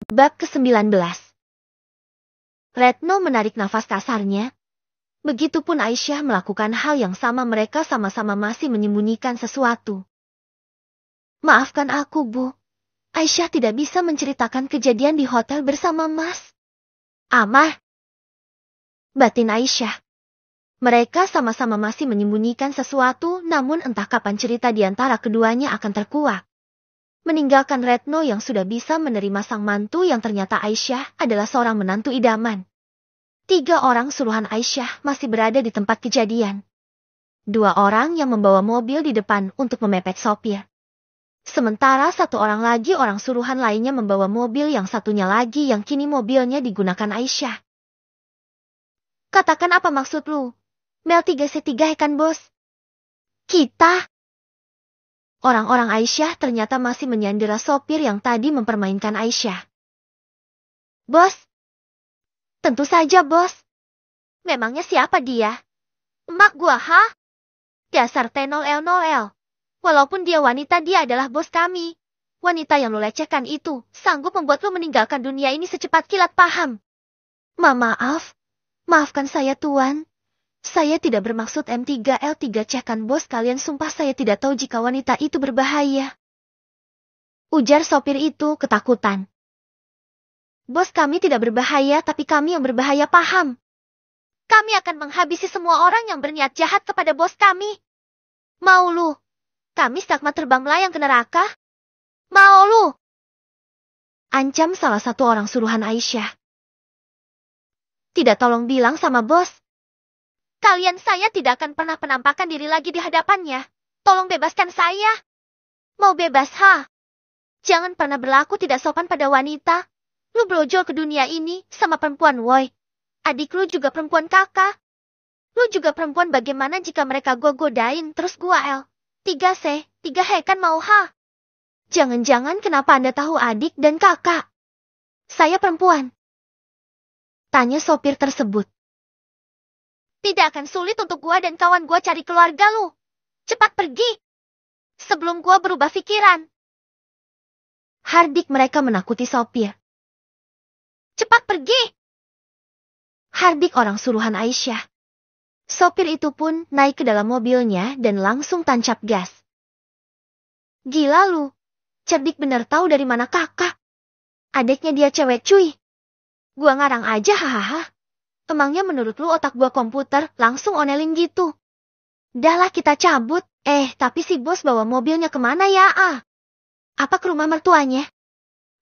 Bab ke-19. Retno menarik nafas kasarnya. Begitupun Aisyah melakukan hal yang sama, mereka sama-sama masih menyembunyikan sesuatu. Maafkan aku, Bu. Aisyah tidak bisa menceritakan kejadian di hotel bersama Mas Amar. Batin Aisyah. Mereka sama-sama masih menyembunyikan sesuatu, namun entah kapan cerita di antara keduanya akan terkuak. Meninggalkan Retno yang sudah bisa menerima sang mantu yang ternyata Aisyah adalah seorang menantu idaman. 3 orang suruhan Aisyah masih berada di tempat kejadian. 2 orang yang membawa mobil di depan untuk memepet sopir. Sementara 1 orang lagi orang suruhan lainnya membawa mobil yang satunya lagi yang kini mobilnya digunakan Aisyah. Katakan apa maksud lu? Mel 3C3 kan bos? Kita? Orang-orang Aisyah ternyata masih menyandera sopir yang tadi mempermainkan Aisyah. Bos? Tentu saja bos. Memangnya siapa dia? Emak gua, ha? Dasar T0L0L. Walaupun dia wanita, dia adalah bos kami. Wanita yang lu lecehkan itu sanggup membuat lu meninggalkan dunia ini secepat kilat, paham? Maaf. Maafkan saya tuan. Saya tidak bermaksud M3L3 cekan bos kalian, sumpah saya tidak tahu jika wanita itu berbahaya. Ujar sopir itu ketakutan. Bos kami tidak berbahaya, tapi kami yang berbahaya, paham? Kami akan menghabisi semua orang yang berniat jahat kepada bos kami. Mau lu? Kami stakma terbang melayang ke neraka? Mau lu? Ancam salah satu orang suruhan Aisyah. Tidak, tolong bilang sama bos. Kalian saya tidak akan pernah penampakkan diri lagi di hadapannya. Tolong bebaskan saya. Mau bebas, ha? Jangan pernah berlaku tidak sopan pada wanita. Lu brojol ke dunia ini sama perempuan, woi. Adik lu juga perempuan, kakak. Lu juga perempuan, bagaimana jika mereka gua godain terus gua L3C, 3H kan mau, ha? Jangan-jangan kenapa Anda tahu adik dan kakak? Saya perempuan. Tanya sopir tersebut. Tidak akan sulit untuk gua dan kawan gua cari keluarga lu. Cepat pergi. Sebelum gua berubah pikiran. Hardik mereka menakuti sopir. Cepat pergi. Hardik orang suruhan Aisyah. Sopir itu pun naik ke dalam mobilnya dan langsung tancap gas. Gila lu. Cerdik bener, tahu dari mana kakak. Adiknya dia cewek, cuy. Gua ngarang aja, hahaha. Emangnya menurut lu otak gua komputer langsung onelin gitu? Dahlah kita cabut. Tapi si bos bawa mobilnya kemana ya, ah? Apa ke rumah mertuanya?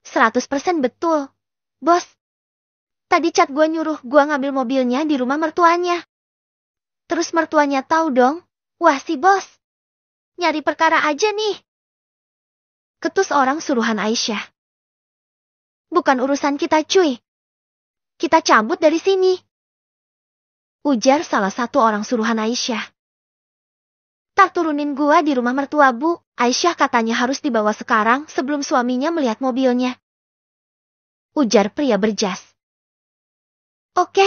100% betul. Bos. Tadi chat gua nyuruh gua ngambil mobilnya di rumah mertuanya. Terus mertuanya tahu dong? Wah si bos. Nyari perkara aja nih. Ketus orang suruhan Aisyah. Bukan urusan kita, cuy. Kita cabut dari sini. Ujar salah satu orang suruhan Aisyah. Tak turunin gua di rumah mertua, Bu. Aisyah katanya harus dibawa sekarang sebelum suaminya melihat mobilnya. Ujar pria berjas. Oke.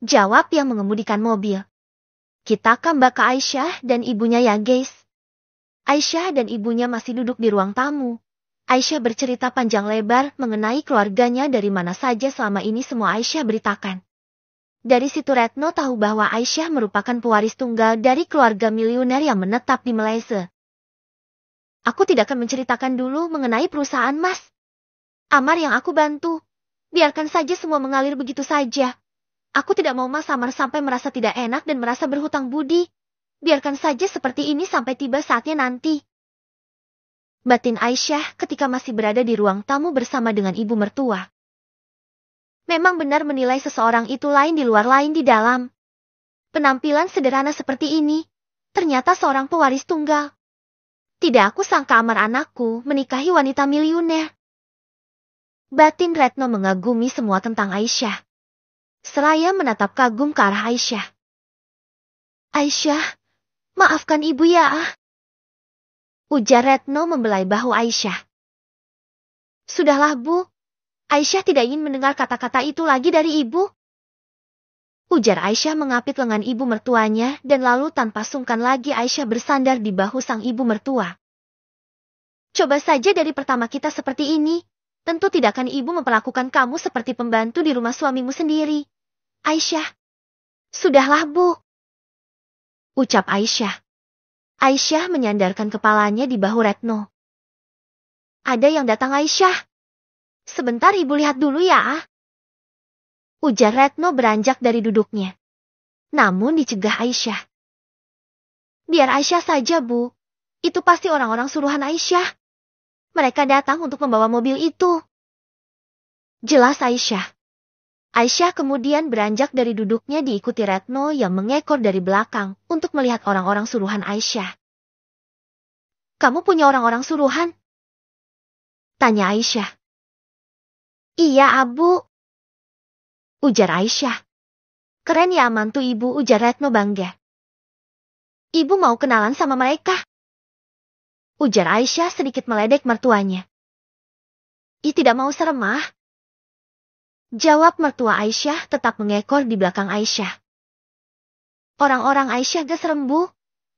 Jawab yang mengemudikan mobil. Kita ke Mbak Aisyah dan ibunya ya guys. Aisyah dan ibunya masih duduk di ruang tamu. Aisyah bercerita panjang lebar mengenai keluarganya dari mana saja selama ini semua Aisyah beritakan. Dari situ Retno tahu bahwa Aisyah merupakan pewaris tunggal dari keluarga miliuner yang menetap di Malaysia. Aku tidak akan menceritakan dulu mengenai perusahaan Mas Amar yang aku bantu. Biarkan saja semua mengalir begitu saja. Aku tidak mau Mas Amar sampai merasa tidak enak dan merasa berhutang budi. Biarkan saja seperti ini sampai tiba saatnya nanti. Batin Aisyah ketika masih berada di ruang tamu bersama dengan ibu mertua. Memang benar menilai seseorang itu lain di luar lain di dalam. Penampilan sederhana seperti ini, ternyata seorang pewaris tunggal. Tidak aku sangka Amar anakku menikahi wanita miliuner. Batin Retno mengagumi semua tentang Aisyah. Seraya menatap kagum ke arah Aisyah. Aisyah, maafkan ibu ya ah. Ujar Retno membelai bahu Aisyah. Sudahlah Bu. Aisyah tidak ingin mendengar kata-kata itu lagi dari ibu. Ujar Aisyah mengapit lengan ibu mertuanya dan lalu tanpa sungkan lagi Aisyah bersandar di bahu sang ibu mertua. Coba saja dari pertama kita seperti ini. Tentu tidak akan ibu memperlakukan kamu seperti pembantu di rumah suamimu sendiri. Aisyah. Sudahlah, Bu. Ucap Aisyah. Aisyah menyandarkan kepalanya di bahu Retno. Ada yang datang, Aisyah. Sebentar ibu lihat dulu ya. Ujar Retno beranjak dari duduknya. Namun dicegah Aisyah. Biar Aisyah saja, Bu. Itu pasti orang-orang suruhan Aisyah. Mereka datang untuk membawa mobil itu. Jelas Aisyah. Aisyah kemudian beranjak dari duduknya diikuti Retno yang mengekor dari belakang untuk melihat orang-orang suruhan Aisyah. Kamu punya orang-orang suruhan? Tanya Aisyah. Iya, Abu. Ujar Aisyah. Keren ya mantu ibu, ujar Retno bangga. Ibu mau kenalan sama mereka? Ujar Aisyah sedikit meledek mertuanya. Ih, tidak mau serem, ah. Jawab mertua Aisyah tetap mengekor di belakang Aisyah. Orang-orang Aisyah gak serem, Bu.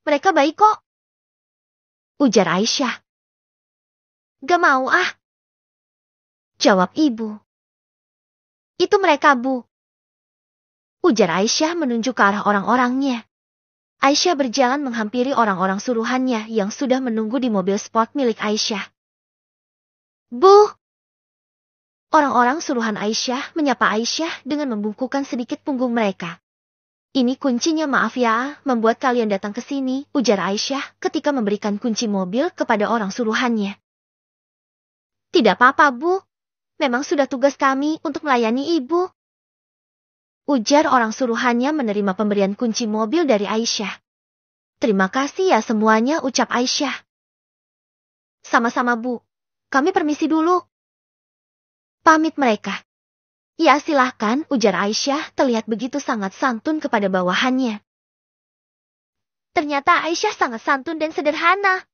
Mereka baik kok. Ujar Aisyah. Gak mau, ah. Jawab ibu. Itu mereka, Bu. Ujar Aisyah menunjuk ke arah orang-orangnya. Aisyah berjalan menghampiri orang-orang suruhannya yang sudah menunggu di mobil sport milik Aisyah. Bu! Orang-orang suruhan Aisyah menyapa Aisyah dengan membungkukkan sedikit punggung mereka. Ini kuncinya, maaf ya, membuat kalian datang ke sini, ujar Aisyah ketika memberikan kunci mobil kepada orang suruhannya. Tidak apa-apa, Bu. Memang sudah tugas kami untuk melayani ibu. Ujar orang suruhannya menerima pemberian kunci mobil dari Aisyah. Terima kasih ya semuanya, ucap Aisyah. Sama-sama, Bu. Kami permisi dulu. Pamit mereka. Ya silahkan, ujar Aisyah terlihat begitu sangat santun kepada bawahannya. Ternyata Aisyah sangat santun dan sederhana.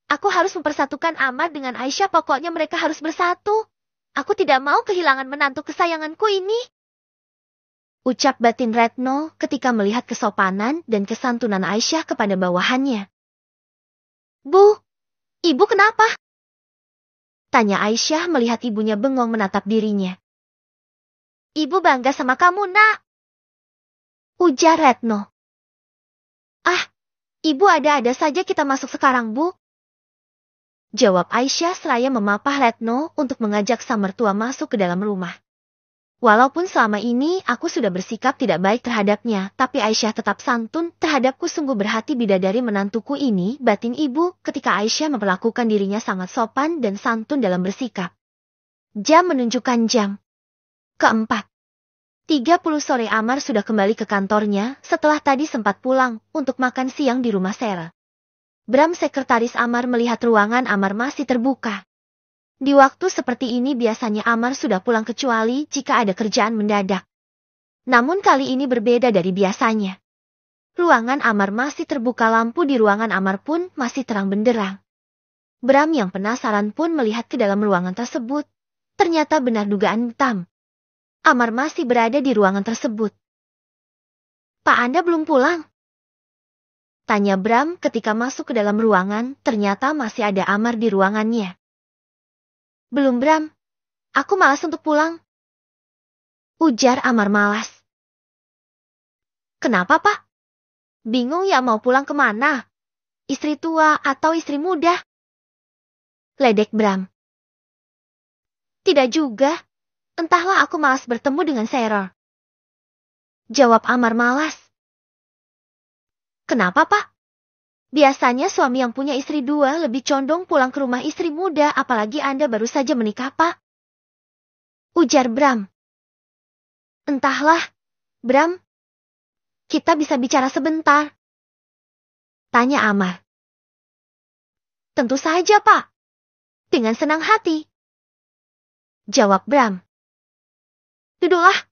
Aku harus mempersatukan Amar dengan Aisyah, pokoknya mereka harus bersatu. Aku tidak mau kehilangan menantu kesayanganku ini. Ucap batin Retno ketika melihat kesopanan dan kesantunan Aisyah kepada bawahannya. Bu, ibu kenapa? Tanya Aisyah melihat ibunya bengong menatap dirinya. Ibu bangga sama kamu, Nak. Ujar Retno. Ah, ibu ada-ada saja, kita masuk sekarang, Bu. Jawab Aisyah seraya memapah Retno untuk mengajak sang mertua masuk ke dalam rumah. Walaupun selama ini aku sudah bersikap tidak baik terhadapnya, tapi Aisyah tetap santun terhadapku, sungguh berhati bidadari menantuku ini, batin ibu ketika Aisyah memperlakukan dirinya sangat sopan dan santun dalam bersikap. Jam menunjukkan jam keempat. 30 sore Amar sudah kembali ke kantornya setelah tadi sempat pulang untuk makan siang di rumah Sera. Bram, sekretaris Amar, melihat ruangan Amar masih terbuka. Di waktu seperti ini biasanya Amar sudah pulang kecuali jika ada kerjaan mendadak. Namun kali ini berbeda dari biasanya. Ruangan Amar masih terbuka, lampu di ruangan Amar pun masih terang benderang. Bram yang penasaran pun melihat ke dalam ruangan tersebut. Ternyata benar dugaan Tam. Amar masih berada di ruangan tersebut. Pak, Anda belum pulang? Tanya Bram ketika masuk ke dalam ruangan, ternyata masih ada Amar di ruangannya. Belum, Bram. Aku malas untuk pulang. Ujar Amar malas. Kenapa, Pak? Bingung ya mau pulang kemana? Istri tua atau istri muda? Ledek Bram. Tidak juga. Entahlah, aku malas bertemu dengan Sarah. Jawab Amar malas. Kenapa, Pak? Biasanya suami yang punya istri dua lebih condong pulang ke rumah istri muda, apalagi Anda baru saja menikah, Pak. Ujar Bram. Entahlah, Bram. Kita bisa bicara sebentar? Tanya Amar. Tentu saja, Pak. Dengan senang hati. Jawab Bram. Duduklah.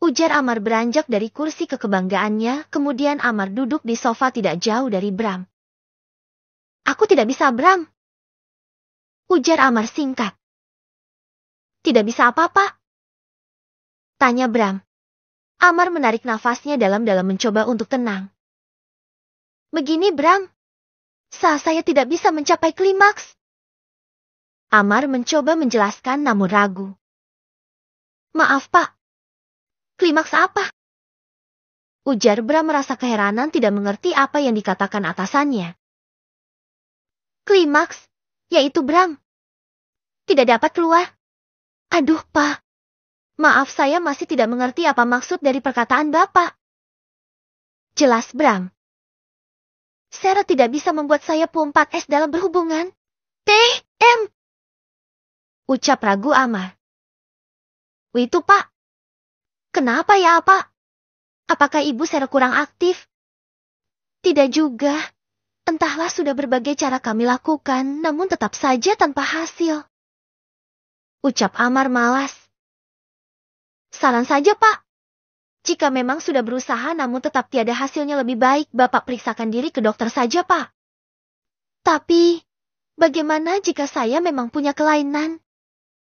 Ujar Amar beranjak dari kursi kekebanggaannya, kemudian Amar duduk di sofa tidak jauh dari Bram. Aku tidak bisa, Bram. Ujar Amar singkat. Tidak bisa apa-apa? Tanya Bram. Amar menarik nafasnya dalam-dalam mencoba untuk tenang. Begini, Bram. Saya tidak bisa mencapai klimaks. Amar mencoba menjelaskan namun ragu. Maaf Pak. Klimaks apa? Ujar Bram merasa keheranan tidak mengerti apa yang dikatakan atasannya. Klimaks, yaitu Bram. Tidak dapat keluar. Aduh Pak. Maaf saya masih tidak mengerti apa maksud dari perkataan Bapak. Jelas Bram. Sarah tidak bisa membuat saya PU4S dalam berhubungan. TM. Ucap ragu Amar. Itu Pak. Kenapa ya Pak? Apakah Ibu Sarah kurang aktif? Tidak juga. Entahlah sudah berbagai cara kami lakukan, namun tetap saja tanpa hasil. Ucap Amar malas. Saran saja Pak. Jika memang sudah berusaha namun tetap tiada hasilnya, lebih baik Bapak periksakan diri ke dokter saja Pak. Tapi, bagaimana jika saya memang punya kelainan?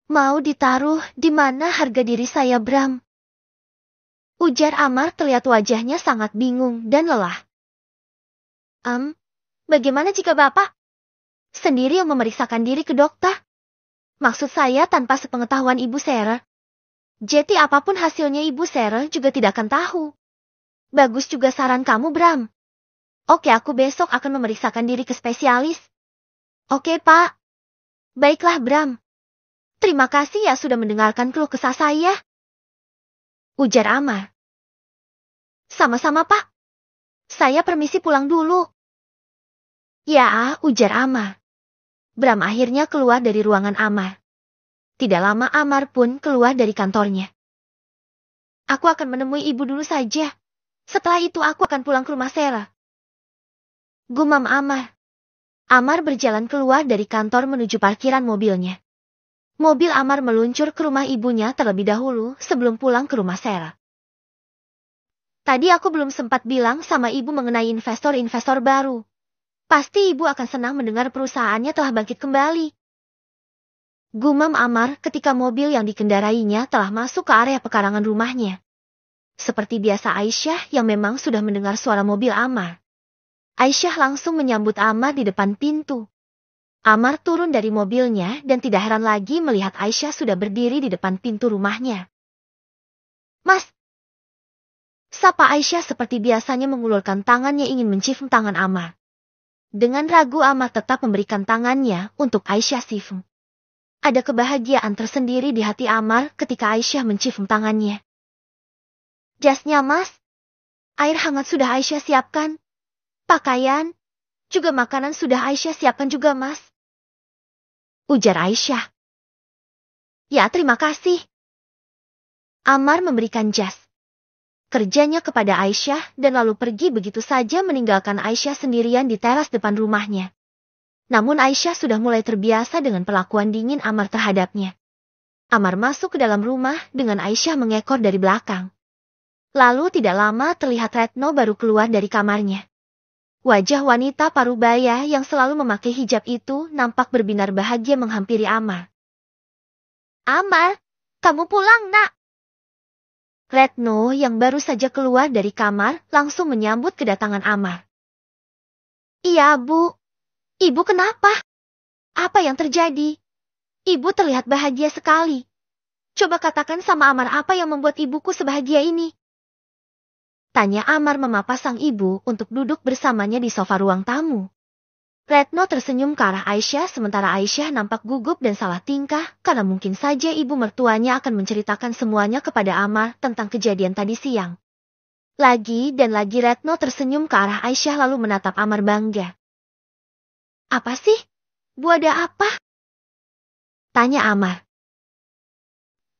Mau ditaruh di mana harga diri saya Bram? Ujar Amar terlihat wajahnya sangat bingung dan lelah. Bagaimana jika Bapak sendiri yang memeriksakan diri ke dokter? Maksud saya tanpa sepengetahuan Ibu Sarah. Jadi apapun hasilnya Ibu Sarah juga tidak akan tahu. Bagus juga saran kamu Bram. Oke, aku besok akan memeriksakan diri ke spesialis. Oke Pak. Baiklah Bram. Terima kasih ya sudah mendengarkan keluh kesah saya. Ujar Amar. Sama-sama Pak. Saya permisi pulang dulu. Ya, ujar Amar. Bram akhirnya keluar dari ruangan Amar. Tidak lama Amar pun keluar dari kantornya. Aku akan menemui ibu dulu saja. Setelah itu aku akan pulang ke rumah Sarah. Gumam Amar. Amar berjalan keluar dari kantor menuju parkiran mobilnya. Mobil Amar meluncur ke rumah ibunya terlebih dahulu sebelum pulang ke rumah Sarah. Tadi aku belum sempat bilang sama ibu mengenai investor-investor baru. Pasti ibu akan senang mendengar perusahaannya telah bangkit kembali. Gumam Amar ketika mobil yang dikendarainya telah masuk ke area pekarangan rumahnya. Seperti biasa Aisyah yang memang sudah mendengar suara mobil Amar. Aisyah langsung menyambut Amar di depan pintu. Amar turun dari mobilnya dan tidak heran lagi melihat Aisyah sudah berdiri di depan pintu rumahnya. Mas! Sapa Aisyah seperti biasanya mengulurkan tangannya ingin mencium tangan Amar. Dengan ragu Amar tetap memberikan tangannya untuk Aisyah cium. Ada kebahagiaan tersendiri di hati Amar ketika Aisyah mencium tangannya. Jasnya Mas. Air hangat sudah Aisyah siapkan. Pakaian, juga makanan sudah Aisyah siapkan juga Mas. Ujar Aisyah. Ya terima kasih. Amar memberikan jas kerjanya kepada Aisyah dan lalu pergi begitu saja meninggalkan Aisyah sendirian di teras depan rumahnya. Namun Aisyah sudah mulai terbiasa dengan perlakuan dingin Amar terhadapnya. Amar masuk ke dalam rumah dengan Aisyah mengekor dari belakang. Lalu tidak lama terlihat Retno baru keluar dari kamarnya. Wajah wanita parubaya yang selalu memakai hijab itu nampak berbinar bahagia menghampiri Amar. Amar, kamu pulang nak? Retno yang baru saja keluar dari kamar langsung menyambut kedatangan Amar. Iya Bu. Ibu kenapa? Apa yang terjadi? Ibu terlihat bahagia sekali. Coba katakan sama Amar apa yang membuat ibuku sebahagia ini. Tanya Amar memapa sang ibu untuk duduk bersamanya di sofa ruang tamu. Retno tersenyum ke arah Aisyah sementara Aisyah nampak gugup dan salah tingkah karena mungkin saja ibu mertuanya akan menceritakan semuanya kepada Amar tentang kejadian tadi siang. Lagi dan lagi Retno tersenyum ke arah Aisyah lalu menatap Amar bangga. Apa sih? Bu ada apa? Tanya Amar.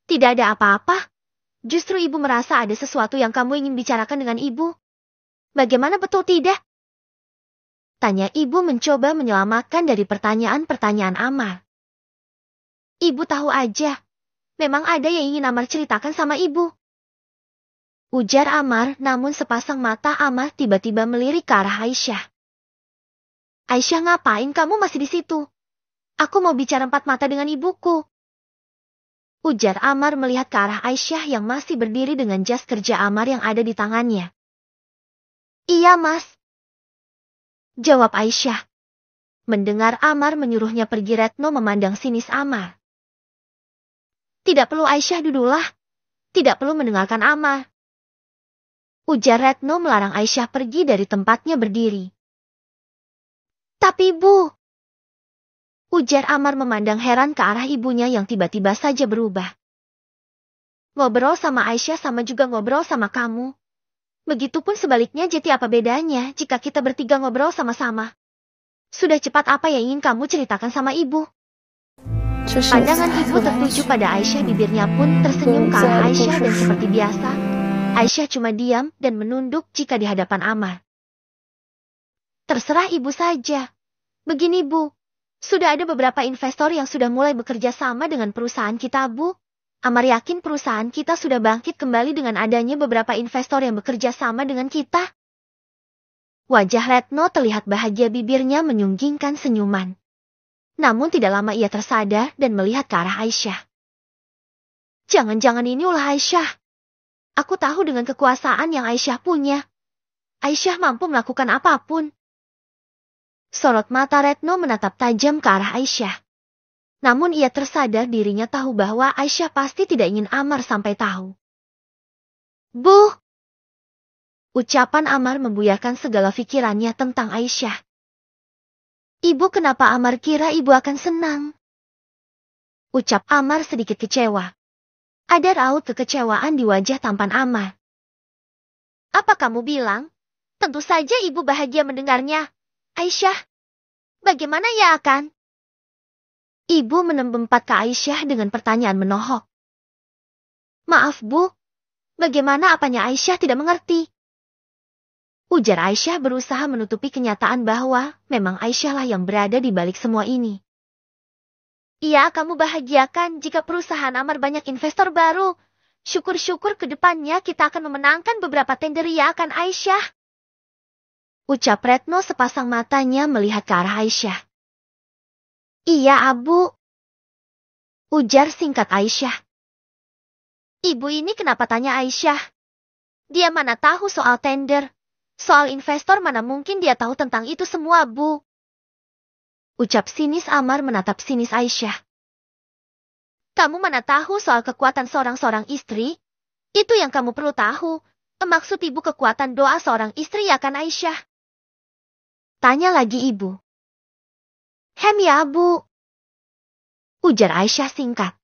Tidak ada apa-apa. Justru ibu merasa ada sesuatu yang kamu ingin bicarakan dengan ibu. Bagaimana betul tidak? Tanya ibu mencoba menyelamatkan dari pertanyaan-pertanyaan Amar. Ibu tahu aja. Memang ada yang ingin Amar ceritakan sama ibu. Ujar Amar namun sepasang mata Amar tiba-tiba melirik ke arah Aisyah. Aisyah ngapain kamu masih di situ? Aku mau bicara empat mata dengan ibuku. Ujar Amar melihat ke arah Aisyah yang masih berdiri dengan jas kerja Amar yang ada di tangannya. Iya Mas. Jawab Aisyah. Mendengar Amar menyuruhnya pergi, Retno memandang sinis Amar. Tidak perlu, Aisyah, duduklah. Tidak perlu mendengarkan Amar. Ujar Retno melarang Aisyah pergi dari tempatnya berdiri. Tapi Bu, ujar Amar memandang heran ke arah ibunya yang tiba-tiba saja berubah. Ngobrol sama Aisyah sama juga ngobrol sama kamu. Begitupun sebaliknya, jadi apa bedanya jika kita bertiga ngobrol sama-sama? Sudah, cepat, apa yang ingin kamu ceritakan sama ibu? Pandangan ibu tertuju pada Aisyah, bibirnya pun tersenyum ke arah Aisyah dan seperti biasa, Aisyah cuma diam dan menunduk jika di hadapan Amar. Terserah ibu saja. Begini Bu, sudah ada beberapa investor yang sudah mulai bekerja sama dengan perusahaan kita, Bu. Amar yakin perusahaan kita sudah bangkit kembali dengan adanya beberapa investor yang bekerja sama dengan kita. Wajah Retno terlihat bahagia, bibirnya menyunggingkan senyuman. Namun tidak lama ia tersadar dan melihat ke arah Aisyah. Jangan-jangan ini ulah Aisyah. Aku tahu dengan kekuasaan yang Aisyah punya, Aisyah mampu melakukan apapun. Sorot mata Retno menatap tajam ke arah Aisyah. Namun ia tersadar dirinya tahu bahwa Aisyah pasti tidak ingin Amar sampai tahu. Bu! Ucapan Amar membuyarkan segala pikirannya tentang Aisyah. Ibu, kenapa Amar kira ibu akan senang? Ucap Amar sedikit kecewa. Ada raut kekecewaan di wajah tampan Amar. Apa kamu bilang? Tentu saja ibu bahagia mendengarnya. Aisyah, bagaimana ya akan? Ibu menempat ke Aisyah dengan pertanyaan menohok. Maaf Bu, bagaimana apanya Aisyah tidak mengerti? Ujar Aisyah berusaha menutupi kenyataan bahwa memang Aisyah lah yang berada di balik semua ini. Iya, kamu bahagiakan jika perusahaan Amar banyak investor baru. Syukur-syukur ke depannya kita akan memenangkan beberapa tender, ya kan Aisyah? Ucap Retno sepasang matanya melihat ke arah Aisyah. Iya, Abu. Ujar singkat Aisyah. Ibu ini kenapa tanya Aisyah? Dia mana tahu soal tender? Soal investor mana mungkin dia tahu tentang itu semua, Bu? Ucap sinis Amar menatap sinis Aisyah. Kamu mana tahu soal kekuatan seorang istri? Itu yang kamu perlu tahu. Maksud ibu kekuatan doa seorang istri, ya kan Aisyah? Tanya lagi ibu. Hem ya, Bu. Ujar Aisyah singkat.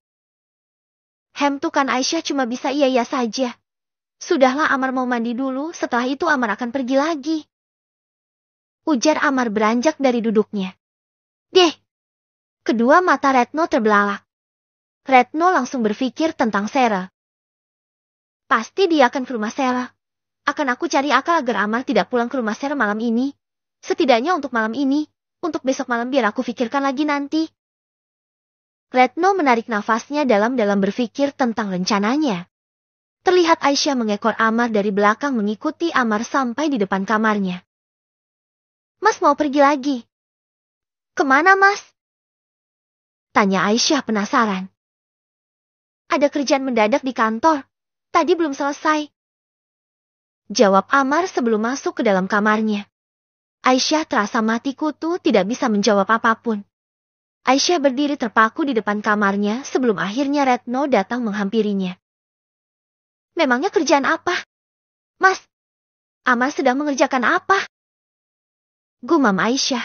Hem tuh kan Aisyah cuma bisa iya saja. Sudahlah, Amar mau mandi dulu, setelah itu Amar akan pergi lagi. Ujar Amar beranjak dari duduknya. Deh. Kedua mata Retno terbelalak. Retno langsung berpikir tentang Sera. Pasti dia akan ke rumah Sera. Akan aku cari akal agar Amar tidak pulang ke rumah Sera malam ini. Setidaknya untuk malam ini, untuk besok malam biar aku pikirkan lagi nanti. Retno menarik nafasnya dalam-dalam berpikir tentang rencananya. Terlihat Aisyah mengekor Amar dari belakang mengikuti Amar sampai di depan kamarnya. Mas mau pergi lagi? Kemana, Mas? Tanya Aisyah penasaran. Ada kerjaan mendadak di kantor. Tadi belum selesai. Jawab Amar sebelum masuk ke dalam kamarnya. Aisyah terasa mati kutu, tidak bisa menjawab apapun. Aisyah berdiri terpaku di depan kamarnya sebelum akhirnya Retno datang menghampirinya. Memangnya kerjaan apa? Mas, Amar sedang mengerjakan apa? Gumam Aisyah.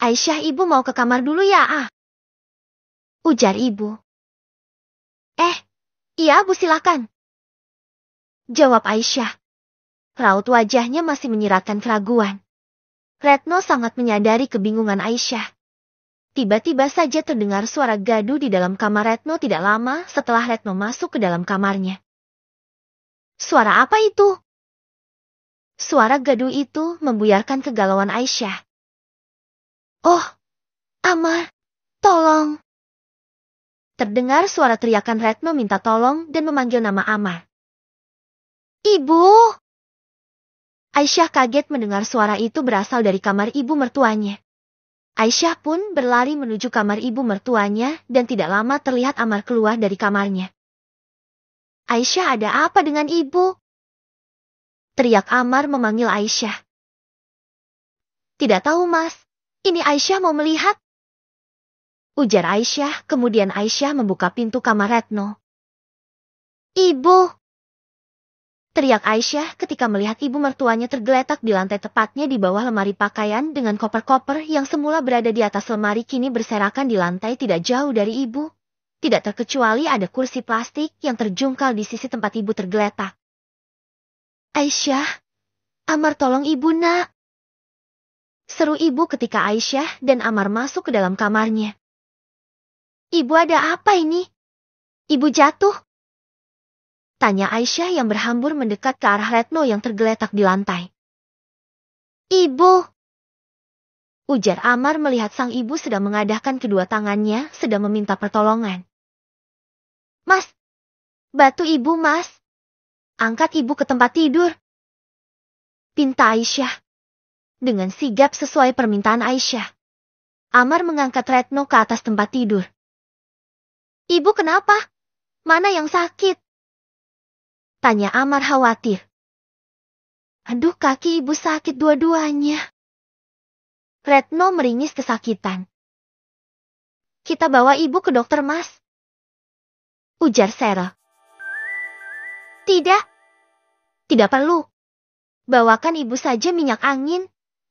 Aisyah, ibu mau ke kamar dulu ya, ujar ibu. Iya Bu, silakan. Jawab Aisyah. Raut wajahnya masih menyiratkan keraguan. Retno sangat menyadari kebingungan Aisyah. Tiba-tiba saja terdengar suara gaduh di dalam kamar Retno tidak lama setelah Retno masuk ke dalam kamarnya. Suara apa itu? Suara gaduh itu membuyarkan kegalauan Aisyah. Oh, Amar, tolong. Terdengar suara teriakan Retno minta tolong dan memanggil nama Amar. Ibu! Aisyah kaget mendengar suara itu berasal dari kamar ibu mertuanya. Aisyah pun berlari menuju kamar ibu mertuanya dan tidak lama terlihat Amar keluar dari kamarnya. Aisyah, ada apa dengan ibu? Teriak Amar memanggil Aisyah. Tidak tahu, Mas. Ini Aisyah mau melihat. Ujar Aisyah, kemudian Aisyah membuka pintu kamar Retno. Ibu! Teriak Aisyah ketika melihat ibu mertuanya tergeletak di lantai tepatnya di bawah lemari pakaian dengan koper-koper yang semula berada di atas lemari kini berserakan di lantai tidak jauh dari ibu. Tidak terkecuali ada kursi plastik yang terjungkal di sisi tempat ibu tergeletak. Aisyah, Amar tolong ibu nak. Seru ibu ketika Aisyah dan Amar masuk ke dalam kamarnya. Ibu ada apa ini? Ibu jatuh? Tanya Aisyah yang berhambur mendekat ke arah Retno yang tergeletak di lantai. Ibu! Ujar Amar melihat sang ibu sedang mengadahkan kedua tangannya sedang meminta pertolongan. Mas! Bantu ibu mas! Angkat ibu ke tempat tidur! Pinta Aisyah. Dengan sigap sesuai permintaan Aisyah. Amar mengangkat Retno ke atas tempat tidur. Ibu kenapa? Mana yang sakit? Tanya Amar khawatir. Aduh kaki ibu sakit dua-duanya. Retno meringis kesakitan. Kita bawa ibu ke dokter mas. Ujar Sarah. Tidak. Tidak perlu. Bawakan ibu saja minyak angin.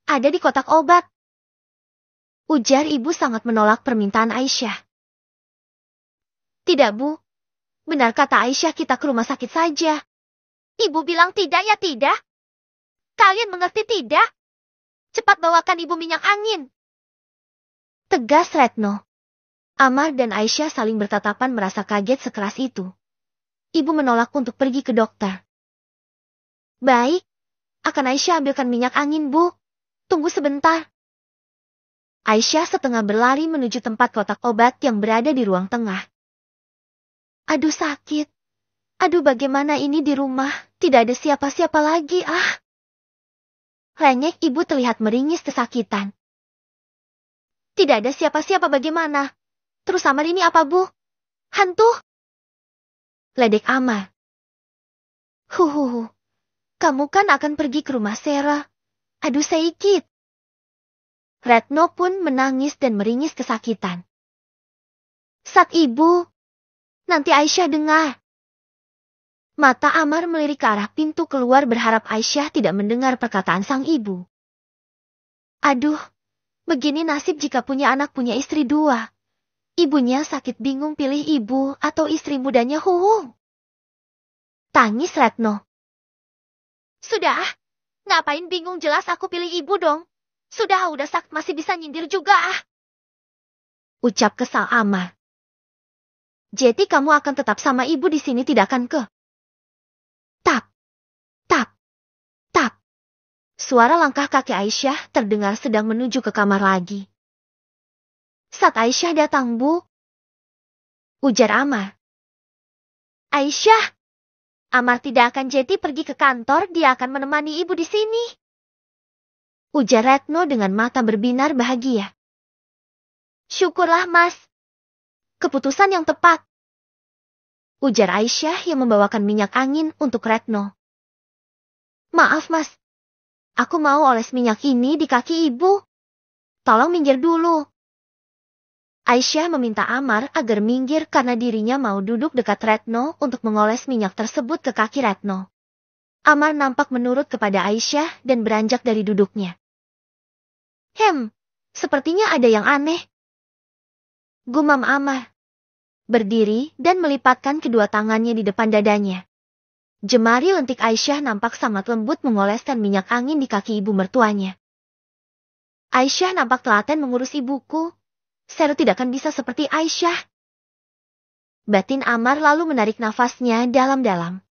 Ada di kotak obat. Ujar ibu sangat menolak permintaan Aisyah. Tidak bu. Benar kata Aisyah kita ke rumah sakit saja. Ibu bilang tidak ya tidak. Kalian mengerti tidak? Cepat bawakan ibu minyak angin. Tegas Retno. Amar dan Aisyah saling bertatapan merasa kaget sekeras itu. Ibu menolak untuk pergi ke dokter. Baik. Akan Aisyah ambilkan minyak angin bu. Tunggu sebentar. Aisyah setengah berlari menuju tempat kotak obat yang berada di ruang tengah. Aduh sakit. Aduh bagaimana ini di rumah. Tidak ada siapa-siapa lagi Renyek ibu terlihat meringis kesakitan. Tidak ada siapa-siapa bagaimana? Terus Amar ini apa bu? Hantu? Ledek Amar. Kamu kan akan pergi ke rumah Sarah. Aduh Seikit. Retno pun menangis dan meringis kesakitan. Sat ibu. Nanti Aisyah dengar. Mata Amar melirik ke arah pintu keluar berharap Aisyah tidak mendengar perkataan sang ibu. Aduh, begini nasib jika punya anak punya istri dua. Ibunya sakit bingung pilih ibu atau istri mudanya Tangis Retno. Sudah, ngapain bingung jelas aku pilih ibu dong. Sudah sakit masih bisa nyindir juga Ucap kesal Amar. Jadi kamu akan tetap sama ibu di sini tidak akan ke? Tap, tap, tap. Suara langkah kaki Aisyah terdengar sedang menuju ke kamar lagi. Saat Aisyah datang bu. Ujar Amar. Aisyah. Amar tidak akan jadi pergi ke kantor, dia akan menemani ibu di sini. Ujar Retno dengan mata berbinar bahagia. Syukurlah mas. Keputusan yang tepat. Ujar Aisyah yang membawakan minyak angin untuk Retno. Maaf mas. Aku mau oles minyak ini di kaki ibu. Tolong minggir dulu. Aisyah meminta Amar agar minggir karena dirinya mau duduk dekat Retno untuk mengoles minyak tersebut ke kaki Retno. Amar nampak menurut kepada Aisyah dan beranjak dari duduknya. Sepertinya ada yang aneh. Gumam Amar. Berdiri dan melipatkan kedua tangannya di depan dadanya. Jemari lentik Aisyah nampak sangat lembut mengoleskan minyak angin di kaki ibu mertuanya. Aisyah nampak telaten mengurus ibuku. Sarah tidak akan bisa seperti Aisyah. Batin Amar lalu menarik nafasnya dalam-dalam.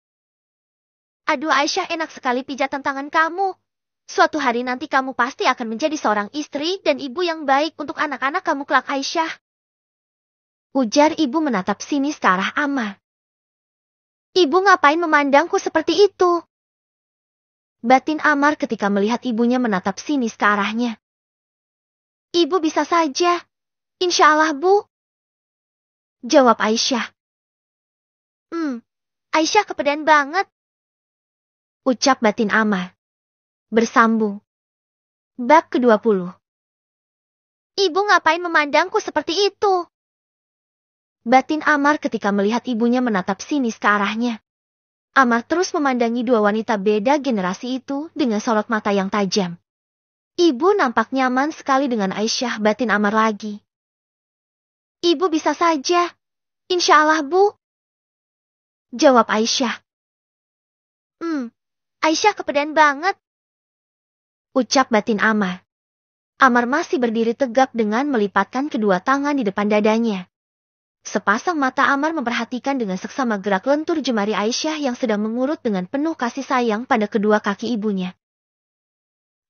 Aduh Aisyah enak sekali pijatan tangan kamu. Suatu hari nanti kamu pasti akan menjadi seorang istri dan ibu yang baik untuk anak-anak kamu kelak Aisyah. Ujar ibu menatap sinis ke arah Amar. Ibu ngapain memandangku seperti itu? Batin Amar ketika melihat ibunya menatap sinis ke arahnya. Ibu bisa saja. Insya Allah bu. Jawab Aisyah. Aisyah kepedean banget. Ucap batin Amar. Bersambung. Bab ke-20. Ibu ngapain memandangku seperti itu? Batin Amar ketika melihat ibunya menatap sinis ke arahnya. Amar terus memandangi dua wanita beda generasi itu dengan sorot mata yang tajam. Ibu nampak nyaman sekali dengan Aisyah. Batin Amar lagi. Ibu bisa saja. Insya Allah, Bu. Jawab Aisyah. Aisyah kepedean banget. Ucap Batin Amar. Amar masih berdiri tegap dengan melipatkan kedua tangan di depan dadanya. Sepasang mata Amar memperhatikan dengan seksama gerak lentur jemari Aisyah yang sedang mengurut dengan penuh kasih sayang pada kedua kaki ibunya.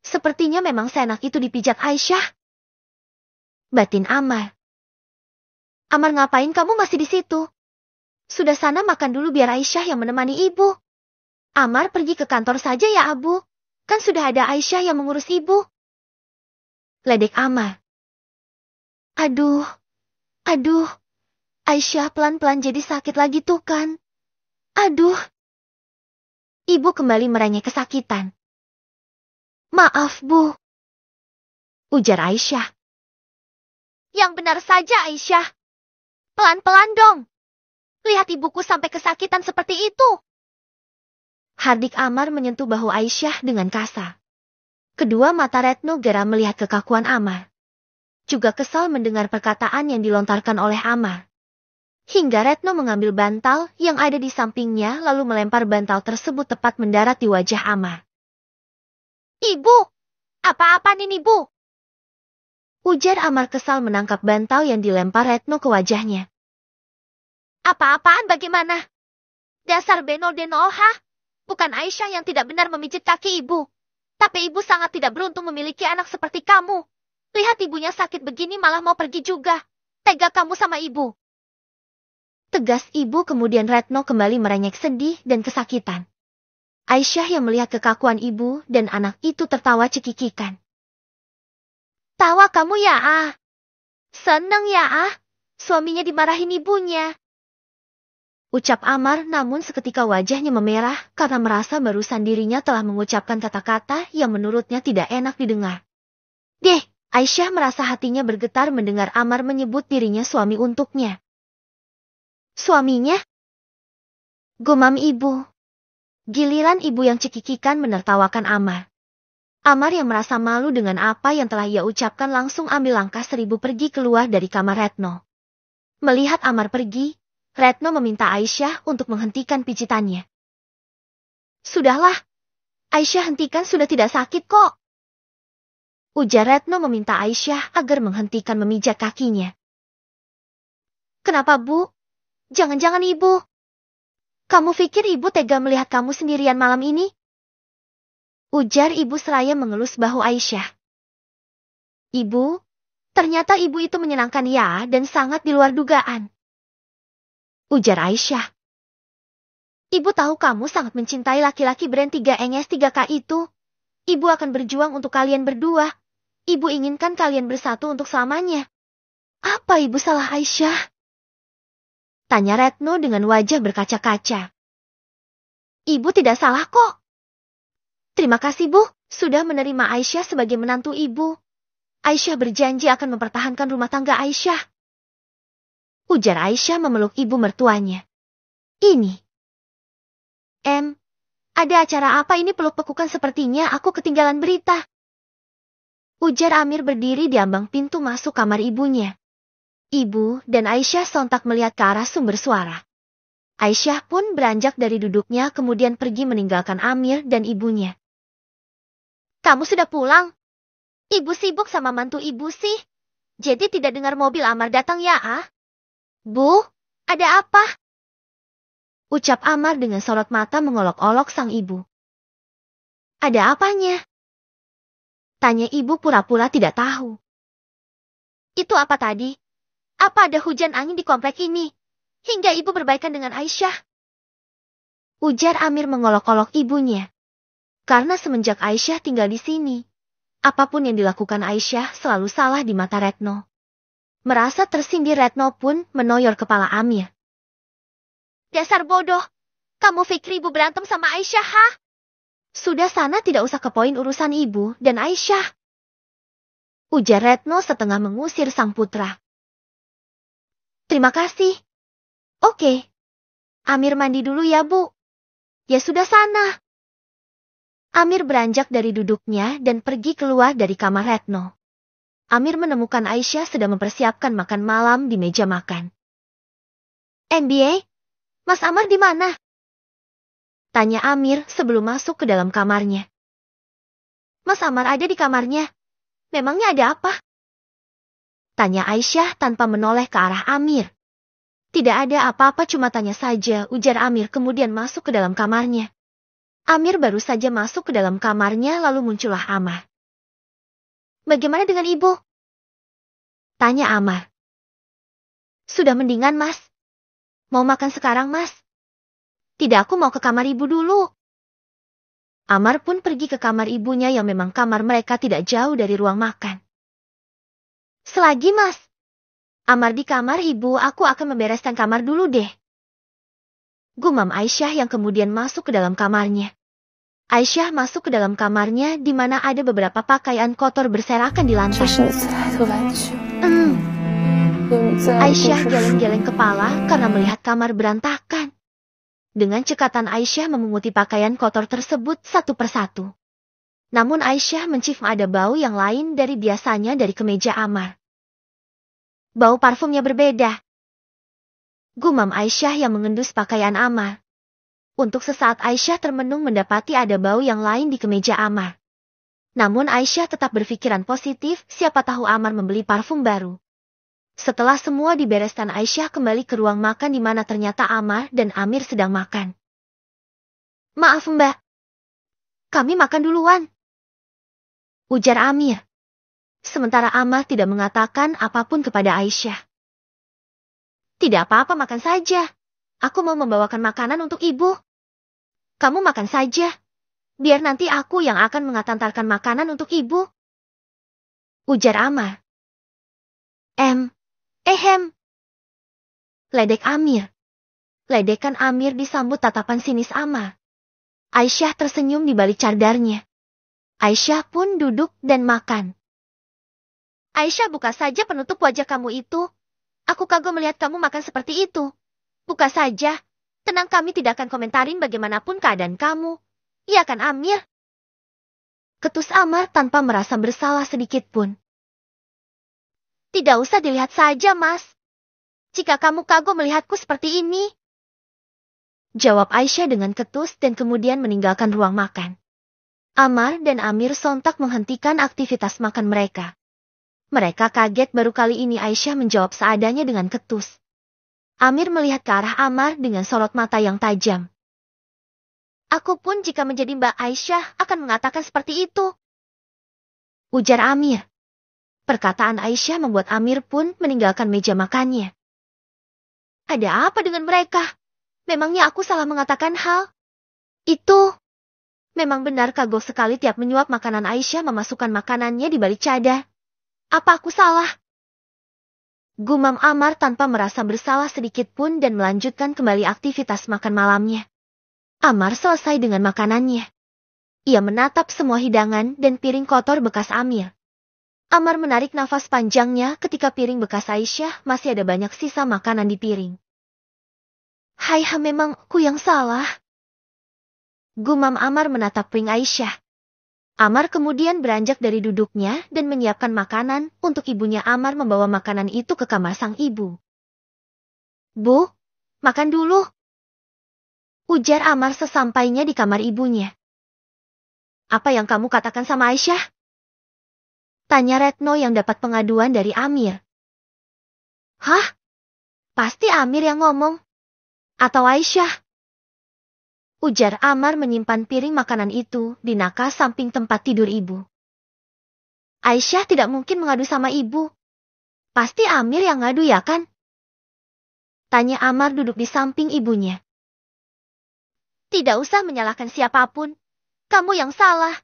Sepertinya memang seenak itu dipijat Aisyah. Batin Amar. Amar, ngapain kamu masih di situ? Sudah sana makan dulu biar Aisyah yang menemani ibu. Amar pergi ke kantor saja ya, Abu. Kan sudah ada Aisyah yang mengurus ibu. Ledek Amar. Aduh. Aisyah pelan-pelan jadi sakit lagi tuh kan. Aduh. Ibu kembali merengek kesakitan. Maaf, Bu. Ujar Aisyah. Yang benar saja, Aisyah. Pelan-pelan dong. Lihat ibuku sampai kesakitan seperti itu. Hardik Amar menyentuh bahu Aisyah dengan kasar. Kedua mata Retno geram melihat kekakuan Amar. Juga kesal mendengar perkataan yang dilontarkan oleh Amar. Hingga Retno mengambil bantal yang ada di sampingnya lalu melempar bantal tersebut tepat mendarat di wajah Amar. Ibu! Apa-apaan ini, Bu? Ujar Amar kesal menangkap bantal yang dilempar Retno ke wajahnya. Apa-apaan bagaimana? Dasar benol-denol, ha? Bukan Aisyah yang tidak benar memijit kaki ibu. Tapi ibu sangat tidak beruntung memiliki anak seperti kamu. Lihat ibunya sakit begini malah mau pergi juga. Tega kamu sama ibu. Tegas ibu. Kemudian Retno kembali merengek sedih dan kesakitan. Aisyah yang melihat kekakuan ibu dan anak itu tertawa cekikikan. Tawa kamu ya, ah? Seneng ya, ah? Suaminya dimarahin ibunya. Ucap Amar, namun seketika wajahnya memerah karena merasa barusan dirinya telah mengucapkan kata-kata yang menurutnya tidak enak didengar. Aisyah merasa hatinya bergetar mendengar Amar menyebut dirinya suami untuknya. Suaminya? Gumam ibu. Giliran ibu yang cekikikan menertawakan Amar. Amar yang merasa malu dengan apa yang telah ia ucapkan langsung ambil langkah 1000 pergi keluar dari kamar Retno. Melihat Amar pergi, Retno meminta Aisyah untuk menghentikan pijitannya. Sudahlah, Aisyah hentikan, sudah tidak sakit kok. Ujar Retno meminta Aisyah agar menghentikan memijat kakinya. Kenapa, Bu? Jangan-jangan ibu. Kamu pikir ibu tega melihat kamu sendirian malam ini? Ujar ibu seraya mengelus bahu Aisyah. Ibu, ternyata ibu itu menyenangkan ya dan sangat di luar dugaan. Ujar Aisyah. Ibu tahu kamu sangat mencintai laki-laki brand 3NS3K itu. Ibu akan berjuang untuk kalian berdua. Ibu inginkan kalian bersatu untuk selamanya. Apa ibu salah Aisyah? Tanya Retno dengan wajah berkaca-kaca. Ibu tidak salah kok. Terima kasih, Bu, sudah menerima Aisyah sebagai menantu ibu. Aisyah berjanji akan mempertahankan rumah tangga Aisyah. Ujar Aisyah memeluk ibu mertuanya. Ini. Ada acara apa ini peluk-pelukan, sepertinya aku ketinggalan berita. Ujar Amir berdiri di ambang pintu masuk kamar ibunya. Ibu dan Aisyah sontak melihat ke arah sumber suara. Aisyah pun beranjak dari duduknya kemudian pergi meninggalkan Amir dan ibunya. Kamu sudah pulang? Ibu sibuk sama mantu ibu sih. Jadi tidak dengar mobil Amar datang ya, ah? Bu, ada apa? Ucap Amar dengan sorot mata mengolok-olok sang ibu. Ada apanya? Tanya ibu pura-pura tidak tahu. Itu apa tadi? Apa ada hujan angin di komplek ini? Hingga ibu berbaikan dengan Aisyah? Ujar Amir mengolok-olok ibunya. Karena semenjak Aisyah tinggal di sini, apapun yang dilakukan Aisyah selalu salah di mata Retno. Merasa tersindir, Retno pun menoyor kepala Amir. Dasar bodoh, kamu pikir ibu berantem sama Aisyah, ha? Sudah sana tidak usah ke poin urusan ibu dan Aisyah. Ujar Retno setengah mengusir sang putra. Terima kasih. Oke. Amir mandi dulu ya, Bu. Ya sudah sana. Amir beranjak dari duduknya dan pergi keluar dari kamar Retno. Amir menemukan Aisyah sedang mempersiapkan makan malam di meja makan. MBA, Mas Amar di mana? Tanya Amir sebelum masuk ke dalam kamarnya. Mas Amar ada di kamarnya. Memangnya ada apa? Tanya Aisyah tanpa menoleh ke arah Amir. Tidak ada apa-apa, cuma tanya saja, ujar Amir kemudian masuk ke dalam kamarnya. Amir baru saja masuk ke dalam kamarnya lalu muncullah Amar. Bagaimana dengan ibu? Tanya Amar. Sudah mendingan, Mas. Mau makan sekarang, Mas? Tidak, aku mau ke kamar ibu dulu. Amar pun pergi ke kamar ibunya yang memang kamar mereka tidak jauh dari ruang makan. Selagi, Mas. Amar di kamar ibu, aku akan membereskan kamar dulu deh. Gumam Aisyah yang kemudian masuk ke dalam kamarnya. Aisyah masuk ke dalam kamarnya di mana ada beberapa pakaian kotor berserakan di lantai. Aisyah geleng-geleng kepala karena melihat kamar berantakan. Dengan cekatan Aisyah memunguti pakaian kotor tersebut satu persatu. Namun Aisyah mencium ada bau yang lain dari biasanya dari kemeja Amar. Bau parfumnya berbeda. Gumam Aisyah yang mengendus pakaian Amar. Untuk sesaat Aisyah termenung mendapati ada bau yang lain di kemeja Amar. Namun Aisyah tetap berpikiran positif, siapa tahu Amar membeli parfum baru. Setelah semua dibereskan, Aisyah kembali ke ruang makan di mana ternyata Amar dan Amir sedang makan. Maaf Mbak. Kami makan duluan. Ujar Amir. Sementara Amar tidak mengatakan apapun kepada Aisyah. Tidak apa-apa, makan saja. Aku mau membawakan makanan untuk ibu. Kamu makan saja. Biar nanti aku yang akan mengantarkan makanan untuk ibu. Ujar Amar. Ledek Amir. Ledekan Amir disambut tatapan sinis Amar. Aisyah tersenyum di balik cadarnya. Aisyah pun duduk dan makan. Aisyah, buka saja penutup wajah kamu itu. Aku kagum melihat kamu makan seperti itu. Buka saja. Tenang, kami tidak akan komentarin bagaimanapun keadaan kamu. Iya kan Amir? Ketus Amar tanpa merasa bersalah sedikit pun. Tidak usah dilihat saja, Mas. Jika kamu kagum melihatku seperti ini. Jawab Aisyah dengan ketus dan kemudian meninggalkan ruang makan. Amar dan Amir sontak menghentikan aktivitas makan mereka. Mereka kaget baru kali ini Aisyah menjawab seadanya dengan ketus. Amir melihat ke arah Amar dengan sorot mata yang tajam. Aku pun jika menjadi Mbak Aisyah akan mengatakan seperti itu. Ujar Amir. Perkataan Aisyah membuat Amir pun meninggalkan meja makannya. Ada apa dengan mereka? Memangnya aku salah mengatakan hal itu? Memang benar kagok sekali tiap menyuap makanan Aisyah memasukkan makanannya di balik cadar. Apa aku salah? Gumam Amar tanpa merasa bersalah sedikit pun dan melanjutkan kembali aktivitas makan malamnya. Amar selesai dengan makanannya. Ia menatap semua hidangan dan piring kotor bekas Amir. Amar menarik nafas panjangnya ketika piring bekas Aisyah masih ada banyak sisa makanan di piring. Memang aku yang salah. Gumam Amar menatap piring Aisyah. Amar kemudian beranjak dari duduknya dan menyiapkan makanan untuk ibunya. Amar membawa makanan itu ke kamar sang ibu. Bu, makan dulu. Ujar Amar sesampainya di kamar ibunya. Apa yang kamu katakan sama Aisyah? Tanya Retno yang dapat pengaduan dari Amir. Hah? Pasti Amir yang ngomong. Atau Aisyah? Ujar Amar menyimpan piring makanan itu di nakas samping tempat tidur ibu. Aisyah tidak mungkin mengadu sama ibu. Pasti Amir yang ngadu ya kan? Tanya Amar duduk di samping ibunya. Tidak usah menyalahkan siapapun. Kamu yang salah.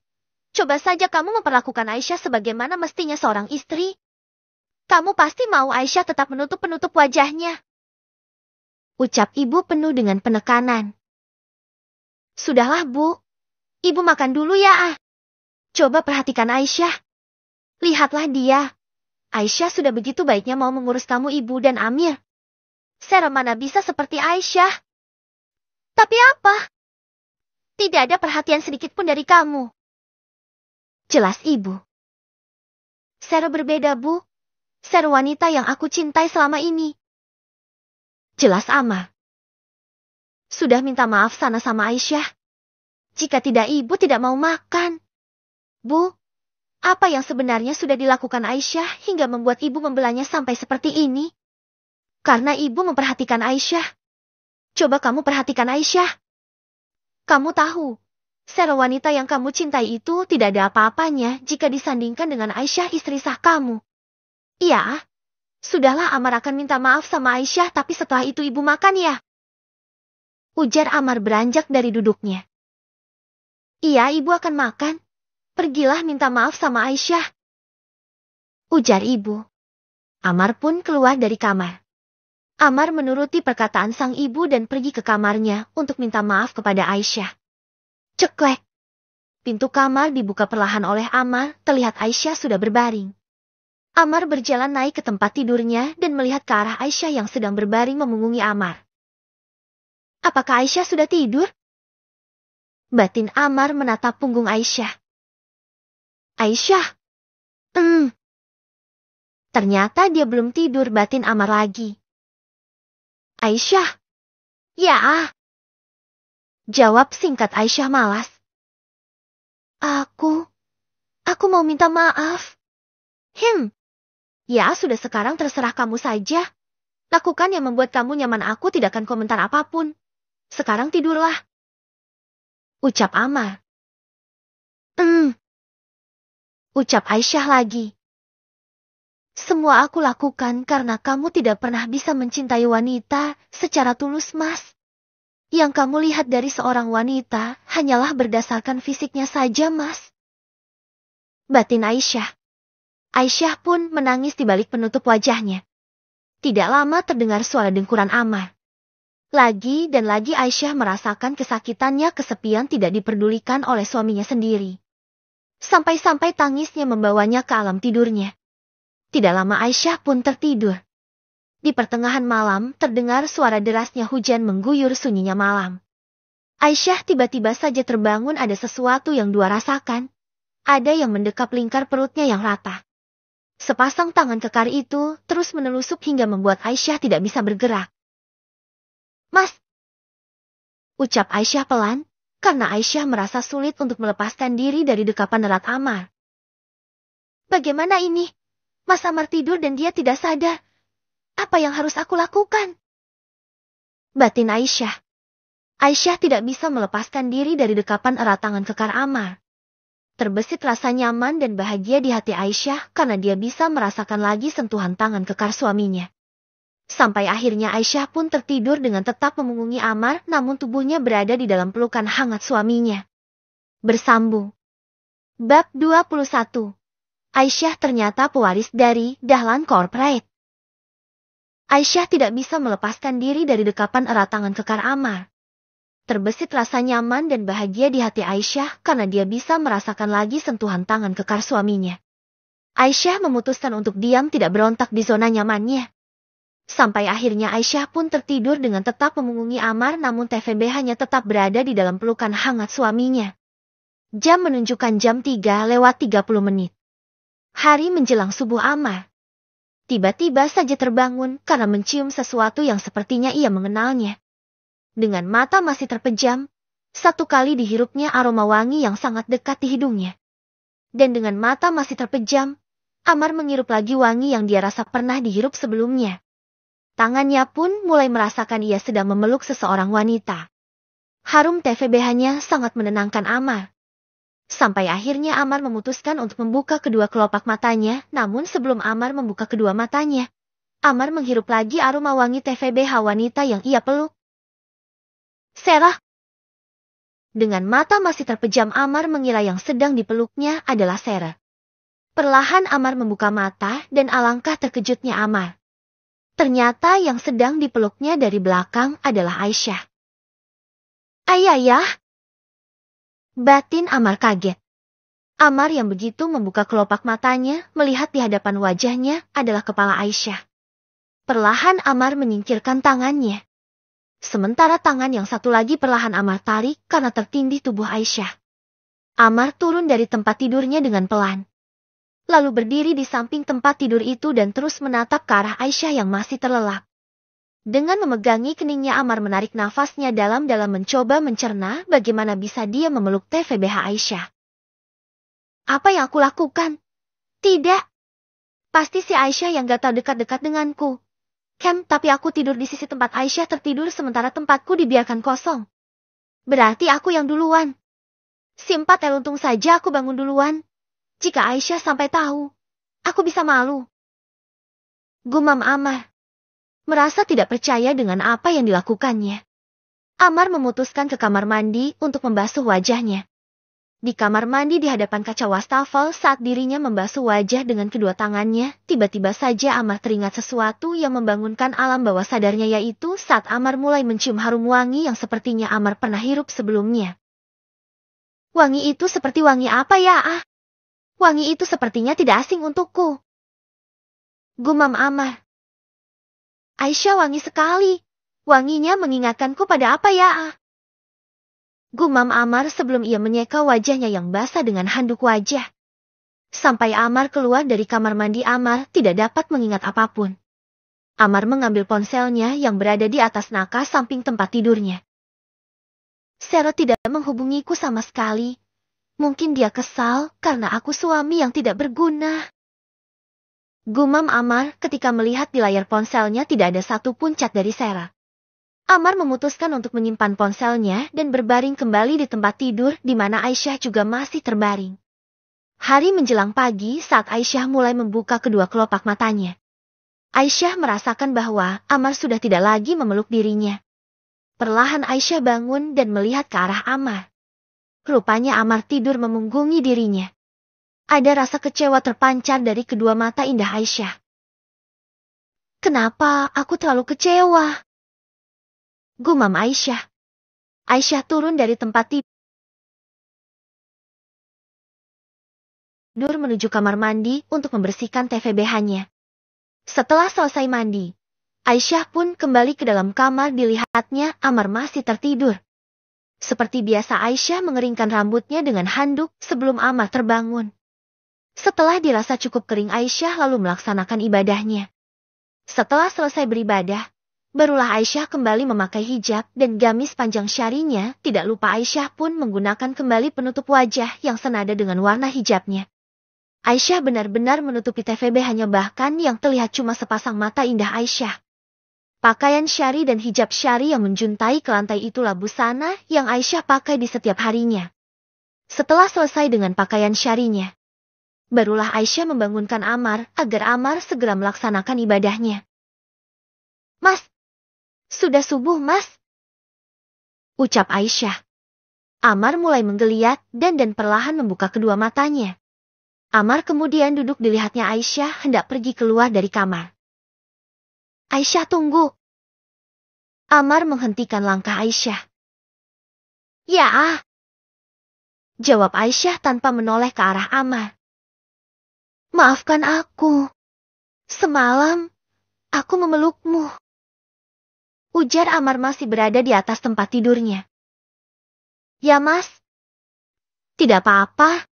Coba saja kamu memperlakukan Aisyah sebagaimana mestinya seorang istri. Kamu pasti mau Aisyah tetap menutup wajahnya. Ucap ibu penuh dengan penekanan. Sudahlah Bu. Ibu makan dulu ya. Coba perhatikan Aisyah. Lihatlah dia. Aisyah sudah begitu baiknya mau mengurus kamu ibu dan Amir. Sarah mana bisa seperti Aisyah? Tapi apa? Tidak ada perhatian sedikit pun dari kamu. Jelas ibu. Sarah berbeda, Bu. Sarah wanita yang aku cintai selama ini. Jelas Amar. Sudah minta maaf sana sama Aisyah. Jika tidak ibu tidak mau makan. Bu, apa yang sebenarnya sudah dilakukan Aisyah hingga membuat ibu membelanya sampai seperti ini? Karena ibu memperhatikan Aisyah. Coba kamu perhatikan Aisyah. Kamu tahu, Sarah wanita yang kamu cintai itu tidak ada apa-apanya jika disandingkan dengan Aisyah istri sah kamu. Iya, sudahlah Amar akan minta maaf sama Aisyah tapi setelah itu ibu makan ya. Ujar Amar beranjak dari duduknya. Iya, ibu akan makan. Pergilah minta maaf sama Aisyah. Ujar ibu. Amar pun keluar dari kamar. Amar menuruti perkataan sang ibu dan pergi ke kamarnya untuk minta maaf kepada Aisyah. Ceklek. Pintu kamar dibuka perlahan oleh Amar, terlihat Aisyah sudah berbaring. Amar berjalan naik ke tempat tidurnya dan melihat ke arah Aisyah yang sedang berbaring memungungi Amar. Apakah Aisyah sudah tidur? Batin Amar menatap punggung Aisyah. Aisyah. Ternyata dia belum tidur, batin Amar lagi. Aisyah. Ya. Jawab singkat Aisyah malas. Aku mau minta maaf. Ya sudah, sekarang terserah kamu saja. Lakukan yang membuat kamu nyaman, aku tidak akan komentar apapun. Sekarang tidurlah. Ucap Amar. Ucap Aisyah lagi. Semua aku lakukan karena kamu tidak pernah bisa mencintai wanita secara tulus, Mas. Yang kamu lihat dari seorang wanita hanyalah berdasarkan fisiknya saja, Mas. Batin Aisyah. Aisyah pun menangis di balik penutup wajahnya. Tidak lama terdengar suara dengkuran Amar. Lagi dan lagi Aisyah merasakan kesakitannya, kesepian tidak diperdulikan oleh suaminya sendiri. Sampai-sampai tangisnya membawanya ke alam tidurnya. Tidak lama Aisyah pun tertidur. Di pertengahan malam terdengar suara derasnya hujan mengguyur sunyinya malam. Aisyah tiba-tiba saja terbangun, ada sesuatu yang dua rasakan. Ada yang mendekap lingkar perutnya yang rata. Sepasang tangan kekar itu terus menelusup hingga membuat Aisyah tidak bisa bergerak. Mas! Ucap Aisyah pelan, karena Aisyah merasa sulit untuk melepaskan diri dari dekapan erat Amar. Bagaimana ini? Mas Amar tidur dan dia tidak sadar. Apa yang harus aku lakukan? Batin Aisyah. Aisyah tidak bisa melepaskan diri dari dekapan erat tangan kekar Amar. Terbesit rasa nyaman dan bahagia di hati Aisyah karena dia bisa merasakan lagi sentuhan tangan kekar suaminya. Sampai akhirnya Aisyah pun tertidur dengan tetap memungungi Amar, namun tubuhnya berada di dalam pelukan hangat suaminya. Bersambung. Bab 21. Aisyah ternyata pewaris dari Dahlan Corporate. Aisyah tidak bisa melepaskan diri dari dekapan erat tangan kekar Amar. Terbesit rasa nyaman dan bahagia di hati Aisyah karena dia bisa merasakan lagi sentuhan tangan kekar suaminya. Aisyah memutuskan untuk diam, tidak berontak di zona nyamannya. Sampai akhirnya Aisyah pun tertidur dengan tetap memungungi Amar, namun TVB hanya tetap berada di dalam pelukan hangat suaminya. Jam menunjukkan jam 3:30 menit. Hari menjelang subuh Amar tiba-tiba saja terbangun karena mencium sesuatu yang sepertinya ia mengenalnya. Dengan mata masih terpejam, satu kali dihirupnya aroma wangi yang sangat dekat di hidungnya. Dan dengan mata masih terpejam, Amar menghirup lagi wangi yang dia rasa pernah dihirup sebelumnya. Tangannya pun mulai merasakan ia sedang memeluk seseorang wanita. Harum TVB-nya sangat menenangkan Amar. Sampai akhirnya Amar memutuskan untuk membuka kedua kelopak matanya, namun sebelum Amar membuka kedua matanya, Amar menghirup lagi aroma wangi TVB wanita yang ia peluk. Sarah. Dengan mata masih terpejam Amar mengira yang sedang dipeluknya adalah Sarah. Perlahan Amar membuka mata dan alangkah terkejutnya Amar. Ternyata yang sedang dipeluknya dari belakang adalah Aisyah. Ayah. Batin Amar kaget. Ammar yang begitu membuka kelopak matanya melihat di hadapan wajahnya adalah kepala Aisyah. Perlahan Ammar menyingkirkan tangannya. Sementara tangan yang satu lagi perlahan Ammar tarik karena tertindih tubuh Aisyah. Ammar turun dari tempat tidurnya dengan pelan. Lalu berdiri di samping tempat tidur itu dan terus menatap ke arah Aisyah yang masih terlelap. Dengan memegangi keningnya Ammar menarik nafasnya dalam-dalam mencoba mencerna bagaimana bisa dia memeluk TVBH Aisyah. Apa yang aku lakukan? Tidak. Pasti si Aisyah yang gak tahu dekat-dekat denganku. Tapi aku tidur di sisi tempat Aisyah tertidur sementara tempatku dibiarkan kosong. Berarti aku yang duluan. Si 4L untung saja aku bangun duluan. Jika Aisyah sampai tahu, aku bisa malu. Gumam Ammar. Merasa tidak percaya dengan apa yang dilakukannya. Ammar memutuskan ke kamar mandi untuk membasuh wajahnya. Di kamar mandi di hadapan kaca wastafel saat dirinya membasuh wajah dengan kedua tangannya, tiba-tiba saja Ammar teringat sesuatu yang membangunkan alam bawah sadarnya yaitu saat Ammar mulai mencium harum wangi yang sepertinya Ammar pernah hirup sebelumnya. Wangi itu seperti wangi apa ya? Wangi itu sepertinya tidak asing untukku. Gumam Ammar. Aisyah wangi sekali. Wanginya mengingatkanku pada apa ya? Gumam Ammar sebelum ia menyeka wajahnya yang basah dengan handuk wajah. Sampai Ammar keluar dari kamar mandi Ammar tidak dapat mengingat apapun. Ammar mengambil ponselnya yang berada di atas nakas samping tempat tidurnya. Sero tidak menghubungiku sama sekali. Mungkin dia kesal karena aku suami yang tidak berguna. Gumam Ammar ketika melihat di layar ponselnya tidak ada satupun cat dari Sera. Ammar memutuskan untuk menyimpan ponselnya dan berbaring kembali di tempat tidur di mana Aisyah juga masih terbaring. Hari menjelang pagi saat Aisyah mulai membuka kedua kelopak matanya. Aisyah merasakan bahwa Ammar sudah tidak lagi memeluk dirinya. Perlahan Aisyah bangun dan melihat ke arah Ammar. Rupanya Ammar tidur memunggungi dirinya. Ada rasa kecewa terpancar dari kedua mata indah Aisyah. Kenapa aku terlalu kecewa? Gumam Aisyah. Aisyah turun dari tempat tidur menuju kamar mandi untuk membersihkan TVBH-nya. Setelah selesai mandi, Aisyah pun kembali ke dalam kamar dilihatnya Ammar masih tertidur. Seperti biasa Aisyah mengeringkan rambutnya dengan handuk sebelum Ammar terbangun. Setelah dirasa cukup kering Aisyah lalu melaksanakan ibadahnya. Setelah selesai beribadah, barulah Aisyah kembali memakai hijab dan gamis panjang syarinya, tidak lupa Aisyah pun menggunakan kembali penutup wajah yang senada dengan warna hijabnya. Aisyah benar-benar menutupi TVBH-nya bahkan yang terlihat cuma sepasang mata indah Aisyah. Pakaian syari dan hijab syari yang menjuntai ke lantai itulah busana yang Aisyah pakai di setiap harinya. Setelah selesai dengan pakaian syarinya, barulah Aisyah membangunkan Ammar agar Ammar segera melaksanakan ibadahnya. Mas, sudah subuh mas? Ucap Aisyah. Ammar mulai menggeliat dan perlahan membuka kedua matanya. Ammar kemudian duduk dilihatnya Aisyah hendak pergi keluar dari kamar. Aisyah tunggu. Ammar menghentikan langkah Aisyah. Ya. Jawab Aisyah tanpa menoleh ke arah Ammar. Maafkan aku. Semalam, aku memelukmu. Ujar Ammar masih berada di atas tempat tidurnya. Ya mas. Tidak apa-apa.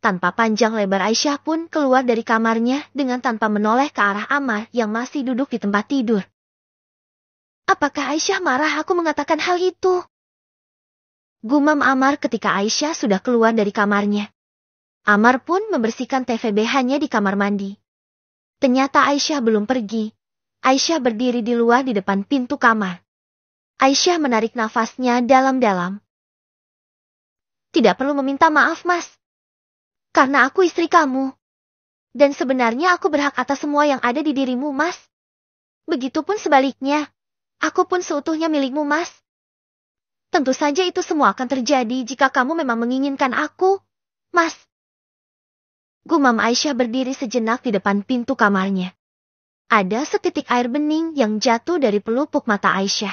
Tanpa panjang lebar Aisyah pun keluar dari kamarnya dengan tanpa menoleh ke arah Ammar yang masih duduk di tempat tidur. Apakah Aisyah marah aku mengatakan hal itu? Gumam Ammar ketika Aisyah sudah keluar dari kamarnya. Ammar pun membersihkan TVBH-nya di kamar mandi. Ternyata Aisyah belum pergi. Aisyah berdiri di luar di depan pintu kamar. Aisyah menarik nafasnya dalam-dalam. Tidak perlu meminta maaf mas. Karena aku istri kamu. Dan sebenarnya aku berhak atas semua yang ada di dirimu mas. Begitupun sebaliknya. Aku pun seutuhnya milikmu mas. Tentu saja itu semua akan terjadi jika kamu memang menginginkan aku, mas. Gumam Aisyah berdiri sejenak di depan pintu kamarnya. Ada setitik air bening yang jatuh dari pelupuk mata Aisyah.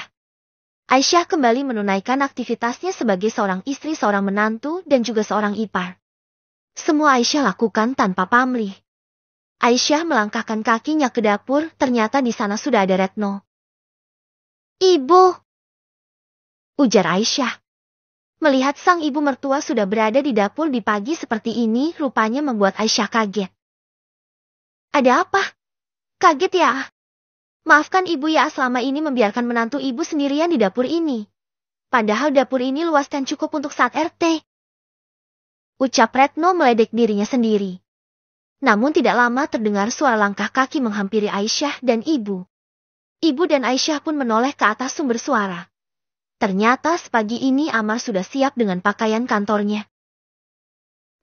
Aisyah kembali menunaikan aktivitasnya sebagai seorang istri, seorang menantu, dan juga seorang ipar. Semua Aisyah lakukan tanpa pamrih. Aisyah melangkahkan kakinya ke dapur, ternyata di sana sudah ada Retno. Ibu, ujar Aisyah. Melihat sang ibu mertua sudah berada di dapur di pagi seperti ini, rupanya membuat Aisyah kaget. Ada apa? Kaget ya? Maafkan ibu ya, selama ini membiarkan menantu ibu sendirian di dapur ini. Padahal dapur ini luas dan cukup untuk saat RT. Ucap Retno meledek dirinya sendiri. Namun tidak lama terdengar suara langkah kaki menghampiri Aisyah dan ibu. Ibu dan Aisyah pun menoleh ke atas sumber suara. Ternyata sepagi ini Amar sudah siap dengan pakaian kantornya.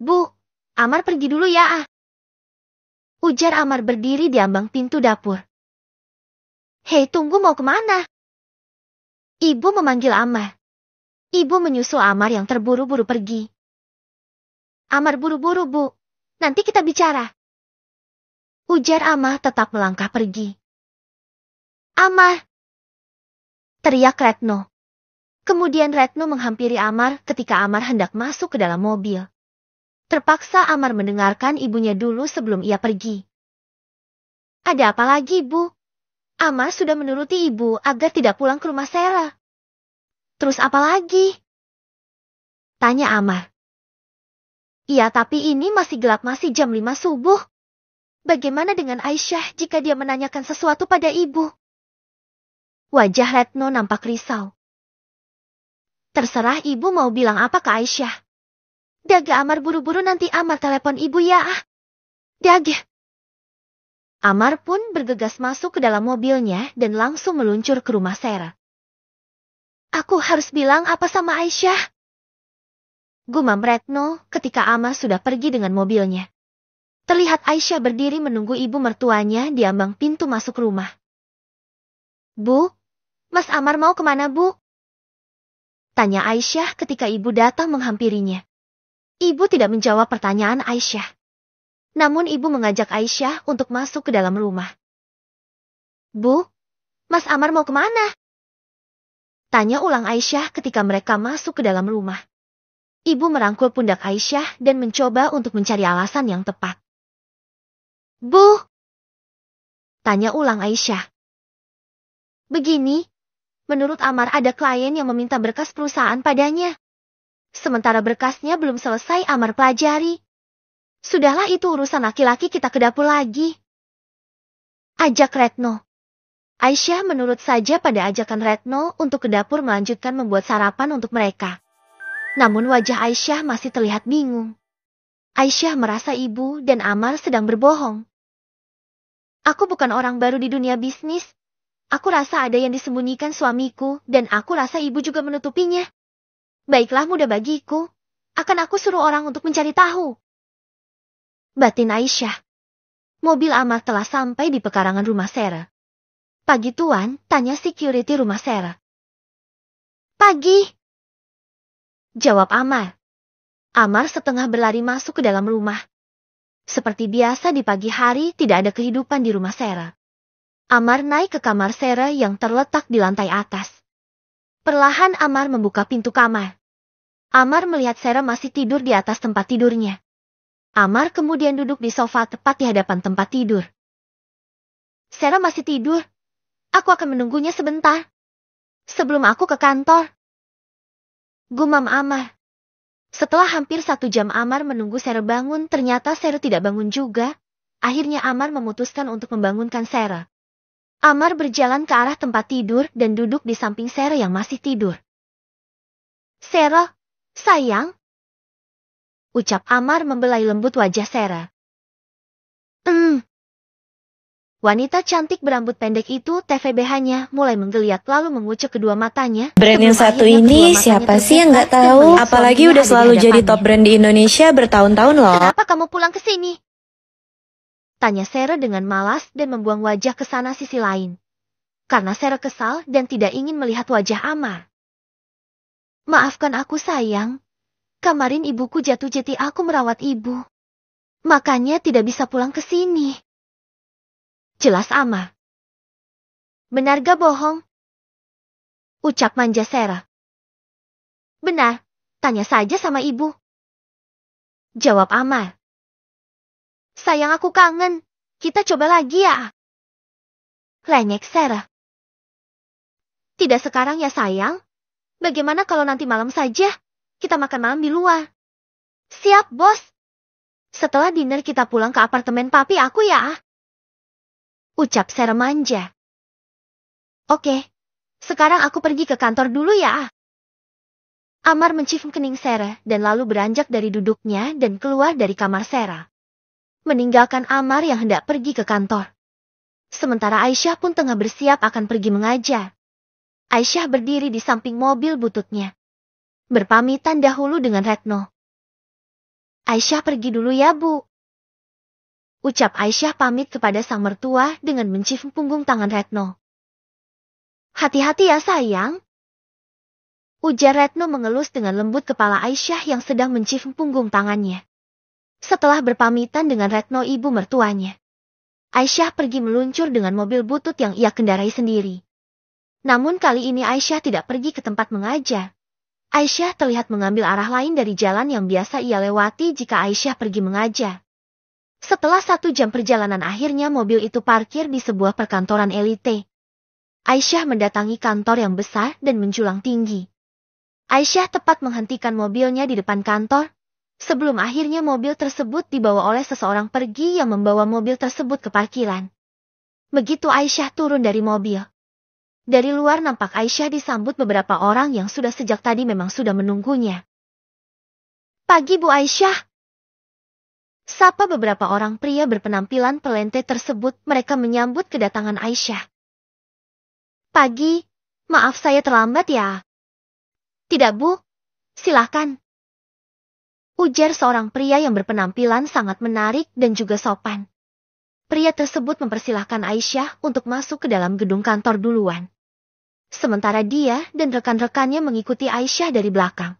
Bu, Amar pergi dulu ya. Ujar Amar berdiri di ambang pintu dapur. Hei, tunggu, mau kemana? Ibu memanggil Amar. Ibu menyusul Amar yang terburu-buru pergi. Amar, buru-buru bu, nanti kita bicara. Ujar Amar tetap melangkah pergi. Amar! Teriak Retno. Kemudian Retno menghampiri Amar ketika Amar hendak masuk ke dalam mobil. Terpaksa Amar mendengarkan ibunya dulu sebelum ia pergi. Ada apa lagi, Bu? Amar sudah menuruti ibu agar tidak pulang ke rumah Sera. Terus apa lagi? Tanya Amar. Iya, tapi ini masih gelap, masih jam 5 subuh. Bagaimana dengan Aisyah jika dia menanyakan sesuatu pada ibu? Wajah Retno nampak risau. Terserah ibu mau bilang apa ke Aisyah. Daga Amar, buru-buru, nanti Amar telepon ibu ya. Daga. Amar pun bergegas masuk ke dalam mobilnya dan langsung meluncur ke rumah Sera. Aku harus bilang apa sama Aisyah? Gumam Retno ketika Amar sudah pergi dengan mobilnya. Terlihat Aisyah berdiri menunggu ibu mertuanya di ambang pintu masuk rumah. Bu, Mas Amar mau kemana, Bu? Tanya Aisyah ketika ibu datang menghampirinya. Ibu tidak menjawab pertanyaan Aisyah. Namun ibu mengajak Aisyah untuk masuk ke dalam rumah. Bu, Mas Amar mau kemana? Tanya ulang Aisyah ketika mereka masuk ke dalam rumah. Ibu merangkul pundak Aisyah dan mencoba untuk mencari alasan yang tepat. Bu, tanya ulang Aisyah. Begini, menurut Amar ada klien yang meminta berkas perusahaan padanya. Sementara berkasnya belum selesai Amar pelajari. Sudahlah, itu urusan laki-laki, kita ke dapur lagi. Ajak Retno. Aisyah menurut saja pada ajakan Retno untuk ke dapur melanjutkan membuat sarapan untuk mereka. Namun wajah Aisyah masih terlihat bingung. Aisyah merasa ibu dan Amar sedang berbohong. Aku bukan orang baru di dunia bisnis. Aku rasa ada yang disembunyikan suamiku dan aku rasa ibu juga menutupinya. Baiklah, mudah bagiku. Akan aku suruh orang untuk mencari tahu. Batin Aisyah. Mobil Amar telah sampai di pekarangan rumah Sera. Pagi Tuan, tanya security rumah Sera. Pagi. Jawab Amar. Amar setengah berlari masuk ke dalam rumah. Seperti biasa di pagi hari tidak ada kehidupan di rumah Sera. Amar naik ke kamar Sera yang terletak di lantai atas. Perlahan Amar membuka pintu kamar. Amar melihat Sera masih tidur di atas tempat tidurnya. Amar kemudian duduk di sofa tepat di hadapan tempat tidur. Sera masih tidur. Aku akan menunggunya sebentar. Sebelum aku ke kantor. Gumam Amar. Setelah hampir 1 jam Amar menunggu Sera bangun, ternyata Sera tidak bangun juga. Akhirnya Amar memutuskan untuk membangunkan Sera. Amar berjalan ke arah tempat tidur dan duduk di samping Sera yang masih tidur. Sera, sayang. Ucap Amar membelai lembut wajah Sera. Wanita cantik berambut pendek itu TVBH-nya mulai menggeliat lalu mengucek kedua matanya. Brand yang satu ini siapa sih yang nggak tahu? Apalagi udah selalu jadi top brand di Indonesia bertahun-tahun loh. Kenapa kamu pulang ke sini? Tanya Sera dengan malas dan membuang wajah ke sana sisi lain. Karena Sera kesal dan tidak ingin melihat wajah Amar. Maafkan aku sayang. Kemarin ibuku jatuh, jadi aku merawat ibu. Makanya tidak bisa pulang ke sini. Jelas Amar. Benar gak bohong? Ucap manja Sera. Benar, tanya saja sama ibu. Jawab Amar. Sayang, aku kangen. Kita coba lagi ya. Lenyek Sarah. Tidak sekarang ya sayang. Bagaimana kalau nanti malam saja? Kita makan malam di luar. Siap, bos. Setelah dinner kita pulang ke apartemen papi aku ya. Ucap Sarah manja. Oke. Sekarang aku pergi ke kantor dulu ya. Amar mencium kening Sarah dan lalu beranjak dari duduknya dan keluar dari kamar Sarah, meninggalkan Amar yang hendak pergi ke kantor. Sementara Aisyah pun tengah bersiap akan pergi mengajar. Aisyah berdiri di samping mobil bututnya, berpamitan dahulu dengan Retno. Aisyah pergi dulu ya, Bu. Ucap Aisyah pamit kepada sang mertua dengan mencium punggung tangan Retno. Hati-hati ya sayang. Ujar Retno mengelus dengan lembut kepala Aisyah yang sedang mencium punggung tangannya. Setelah berpamitan dengan Retno ibu mertuanya, Aisyah pergi meluncur dengan mobil butut yang ia kendarai sendiri. Namun kali ini Aisyah tidak pergi ke tempat mengajar. Aisyah terlihat mengambil arah lain dari jalan yang biasa ia lewati jika Aisyah pergi mengajar. Setelah 1 jam perjalanan akhirnya mobil itu parkir di sebuah perkantoran elite. Aisyah mendatangi kantor yang besar dan menjulang tinggi. Aisyah tepat menghentikan mobilnya di depan kantor, sebelum akhirnya mobil tersebut dibawa oleh seseorang pergi yang membawa mobil tersebut ke parkiran. Begitu Aisyah turun dari mobil, dari luar nampak Aisyah disambut beberapa orang yang sudah sejak tadi memang sudah menunggunya. Pagi Bu Aisyah. Sapa beberapa orang pria berpenampilan pelente tersebut, mereka menyambut kedatangan Aisyah. Pagi, maaf saya terlambat ya. Tidak Bu, silakan. Ujar seorang pria yang berpenampilan sangat menarik dan juga sopan. Pria tersebut mempersilahkan Aisyah untuk masuk ke dalam gedung kantor duluan. Sementara dia dan rekan-rekannya mengikuti Aisyah dari belakang.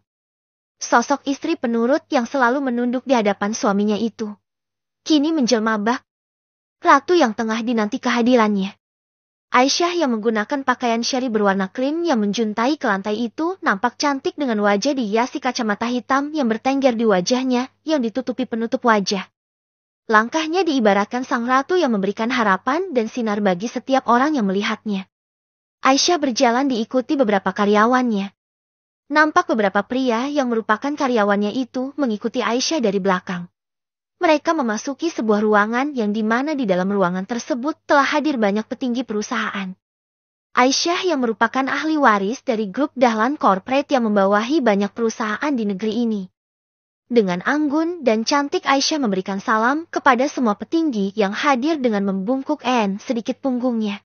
Sosok istri penurut yang selalu menunduk di hadapan suaminya itu kini menjelma bak ratu yang tengah dinanti kehadirannya. Aisyah yang menggunakan pakaian syari berwarna krim yang menjuntai ke lantai itu nampak cantik dengan wajah dihiasi kacamata hitam yang bertengger di wajahnya yang ditutupi penutup wajah. Langkahnya diibaratkan sang ratu yang memberikan harapan dan sinar bagi setiap orang yang melihatnya. Aisyah berjalan diikuti beberapa karyawannya. Nampak beberapa pria yang merupakan karyawannya itu mengikuti Aisyah dari belakang. Mereka memasuki sebuah ruangan yang di mana di dalam ruangan tersebut telah hadir banyak petinggi perusahaan. Aisyah yang merupakan ahli waris dari grup Dahlan Corporate yang membawahi banyak perusahaan di negeri ini. Dengan anggun dan cantik Aisyah memberikan salam kepada semua petinggi yang hadir dengan membungkuk sedikit punggungnya.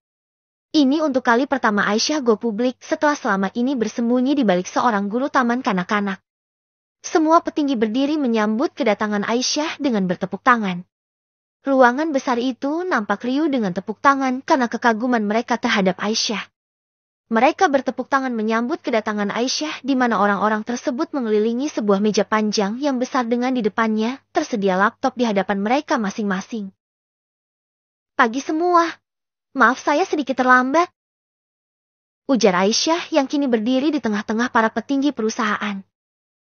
Ini untuk kali pertama Aisyah go publik setelah selama ini bersembunyi di balik seorang guru taman kanak-kanak. Semua petinggi berdiri menyambut kedatangan Aisyah dengan bertepuk tangan. Ruangan besar itu nampak riuh dengan tepuk tangan karena kekaguman mereka terhadap Aisyah. Mereka bertepuk tangan menyambut kedatangan Aisyah di mana orang-orang tersebut mengelilingi sebuah meja panjang yang besar dengan di depannya tersedia laptop di hadapan mereka masing-masing. Pagi semua. Maaf saya sedikit terlambat. Ujar Aisyah yang kini berdiri di tengah-tengah para petinggi perusahaan.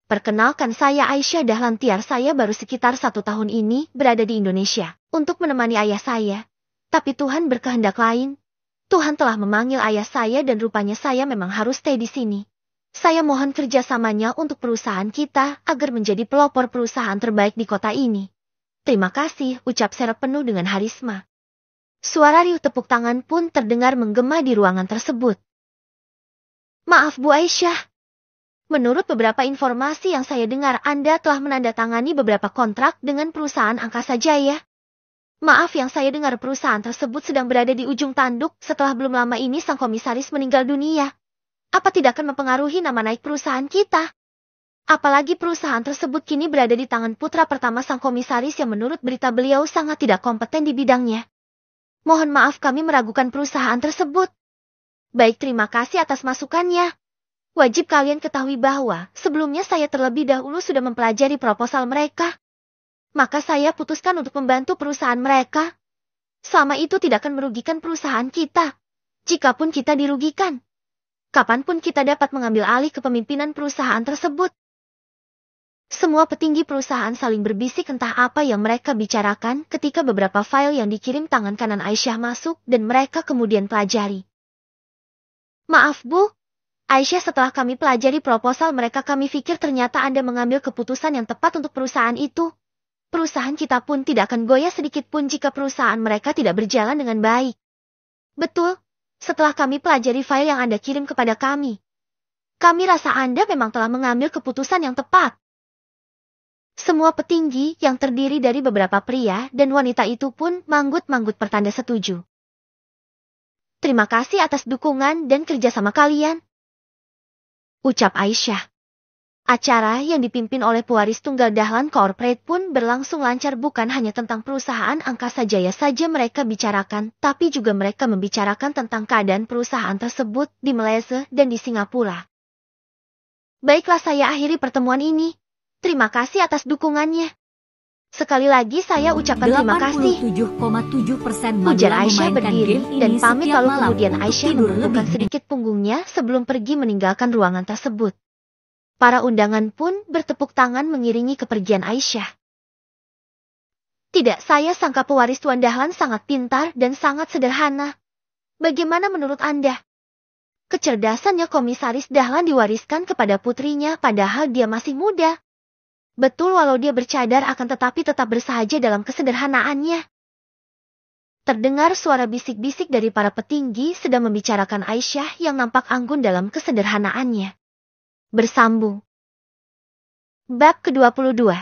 Perkenalkan saya Aisyah Dahlan Tiar, saya baru sekitar 1 tahun ini berada di Indonesia untuk menemani ayah saya. Tapi Tuhan berkehendak lain. Tuhan telah memanggil ayah saya dan rupanya saya memang harus stay di sini. Saya mohon kerjasamanya untuk perusahaan kita agar menjadi pelopor perusahaan terbaik di kota ini. Terima kasih, ucap Sarah penuh dengan harisma. Suara riuh tepuk tangan pun terdengar menggema di ruangan tersebut. Maaf Bu Aisyah. Menurut beberapa informasi yang saya dengar, Anda telah menandatangani beberapa kontrak dengan perusahaan Angkasa Jaya. Maaf, yang saya dengar perusahaan tersebut sedang berada di ujung tanduk setelah belum lama ini sang komisaris meninggal dunia. Apa tidak akan mempengaruhi nama naik perusahaan kita? Apalagi perusahaan tersebut kini berada di tangan putra pertama sang komisaris yang menurut berita beliau sangat tidak kompeten di bidangnya. Mohon maaf kami meragukan perusahaan tersebut. Baik, terima kasih atas masukannya. Wajib kalian ketahui bahwa sebelumnya saya terlebih dahulu sudah mempelajari proposal mereka. Maka saya putuskan untuk membantu perusahaan mereka. Selama itu tidak akan merugikan perusahaan kita. Jikapun kita dirugikan, kapanpun kita dapat mengambil alih kepemimpinan perusahaan tersebut. Semua petinggi perusahaan saling berbisik entah apa yang mereka bicarakan ketika beberapa file yang dikirim tangan kanan Aisyah masuk dan mereka kemudian pelajari. Maaf Bu, Aisyah, setelah kami pelajari proposal mereka kami pikir ternyata Anda mengambil keputusan yang tepat untuk perusahaan itu. Perusahaan kita pun tidak akan goyah sedikit pun jika perusahaan mereka tidak berjalan dengan baik. Betul, setelah kami pelajari file yang Anda kirim kepada kami rasa Anda memang telah mengambil keputusan yang tepat. Semua petinggi yang terdiri dari beberapa pria dan wanita itu pun manggut-manggut pertanda setuju. Terima kasih atas dukungan dan kerjasama kalian, ucap Aisyah. Acara yang dipimpin oleh pewaris tunggal Dahlan Corporate pun berlangsung lancar. Bukan hanya tentang perusahaan Angkasa Jaya saja mereka bicarakan, tapi juga mereka membicarakan tentang keadaan perusahaan tersebut di Malaysia dan di Singapura. Baiklah, saya akhiri pertemuan ini. Terima kasih atas dukungannya. Sekali lagi saya ucapkan terima kasih. 87,7% ujar Aisyah berdiri dan pamit lalu kemudian Aisyah membungkukkan sedikit punggungnya sebelum pergi meninggalkan ruangan tersebut. Para undangan pun bertepuk tangan mengiringi kepergian Aisyah. Tidak, saya sangka pewaris Tuan Dahlan sangat pintar dan sangat sederhana. Bagaimana menurut Anda? Kecerdasannya Komisaris Dahlan diwariskan kepada putrinya padahal dia masih muda. Betul, walau dia bercadar akan tetapi tetap bersahaja dalam kesederhanaannya. Terdengar suara bisik-bisik dari para petinggi sedang membicarakan Aisyah yang nampak anggun dalam kesederhanaannya. Bersambung. Bab ke-22.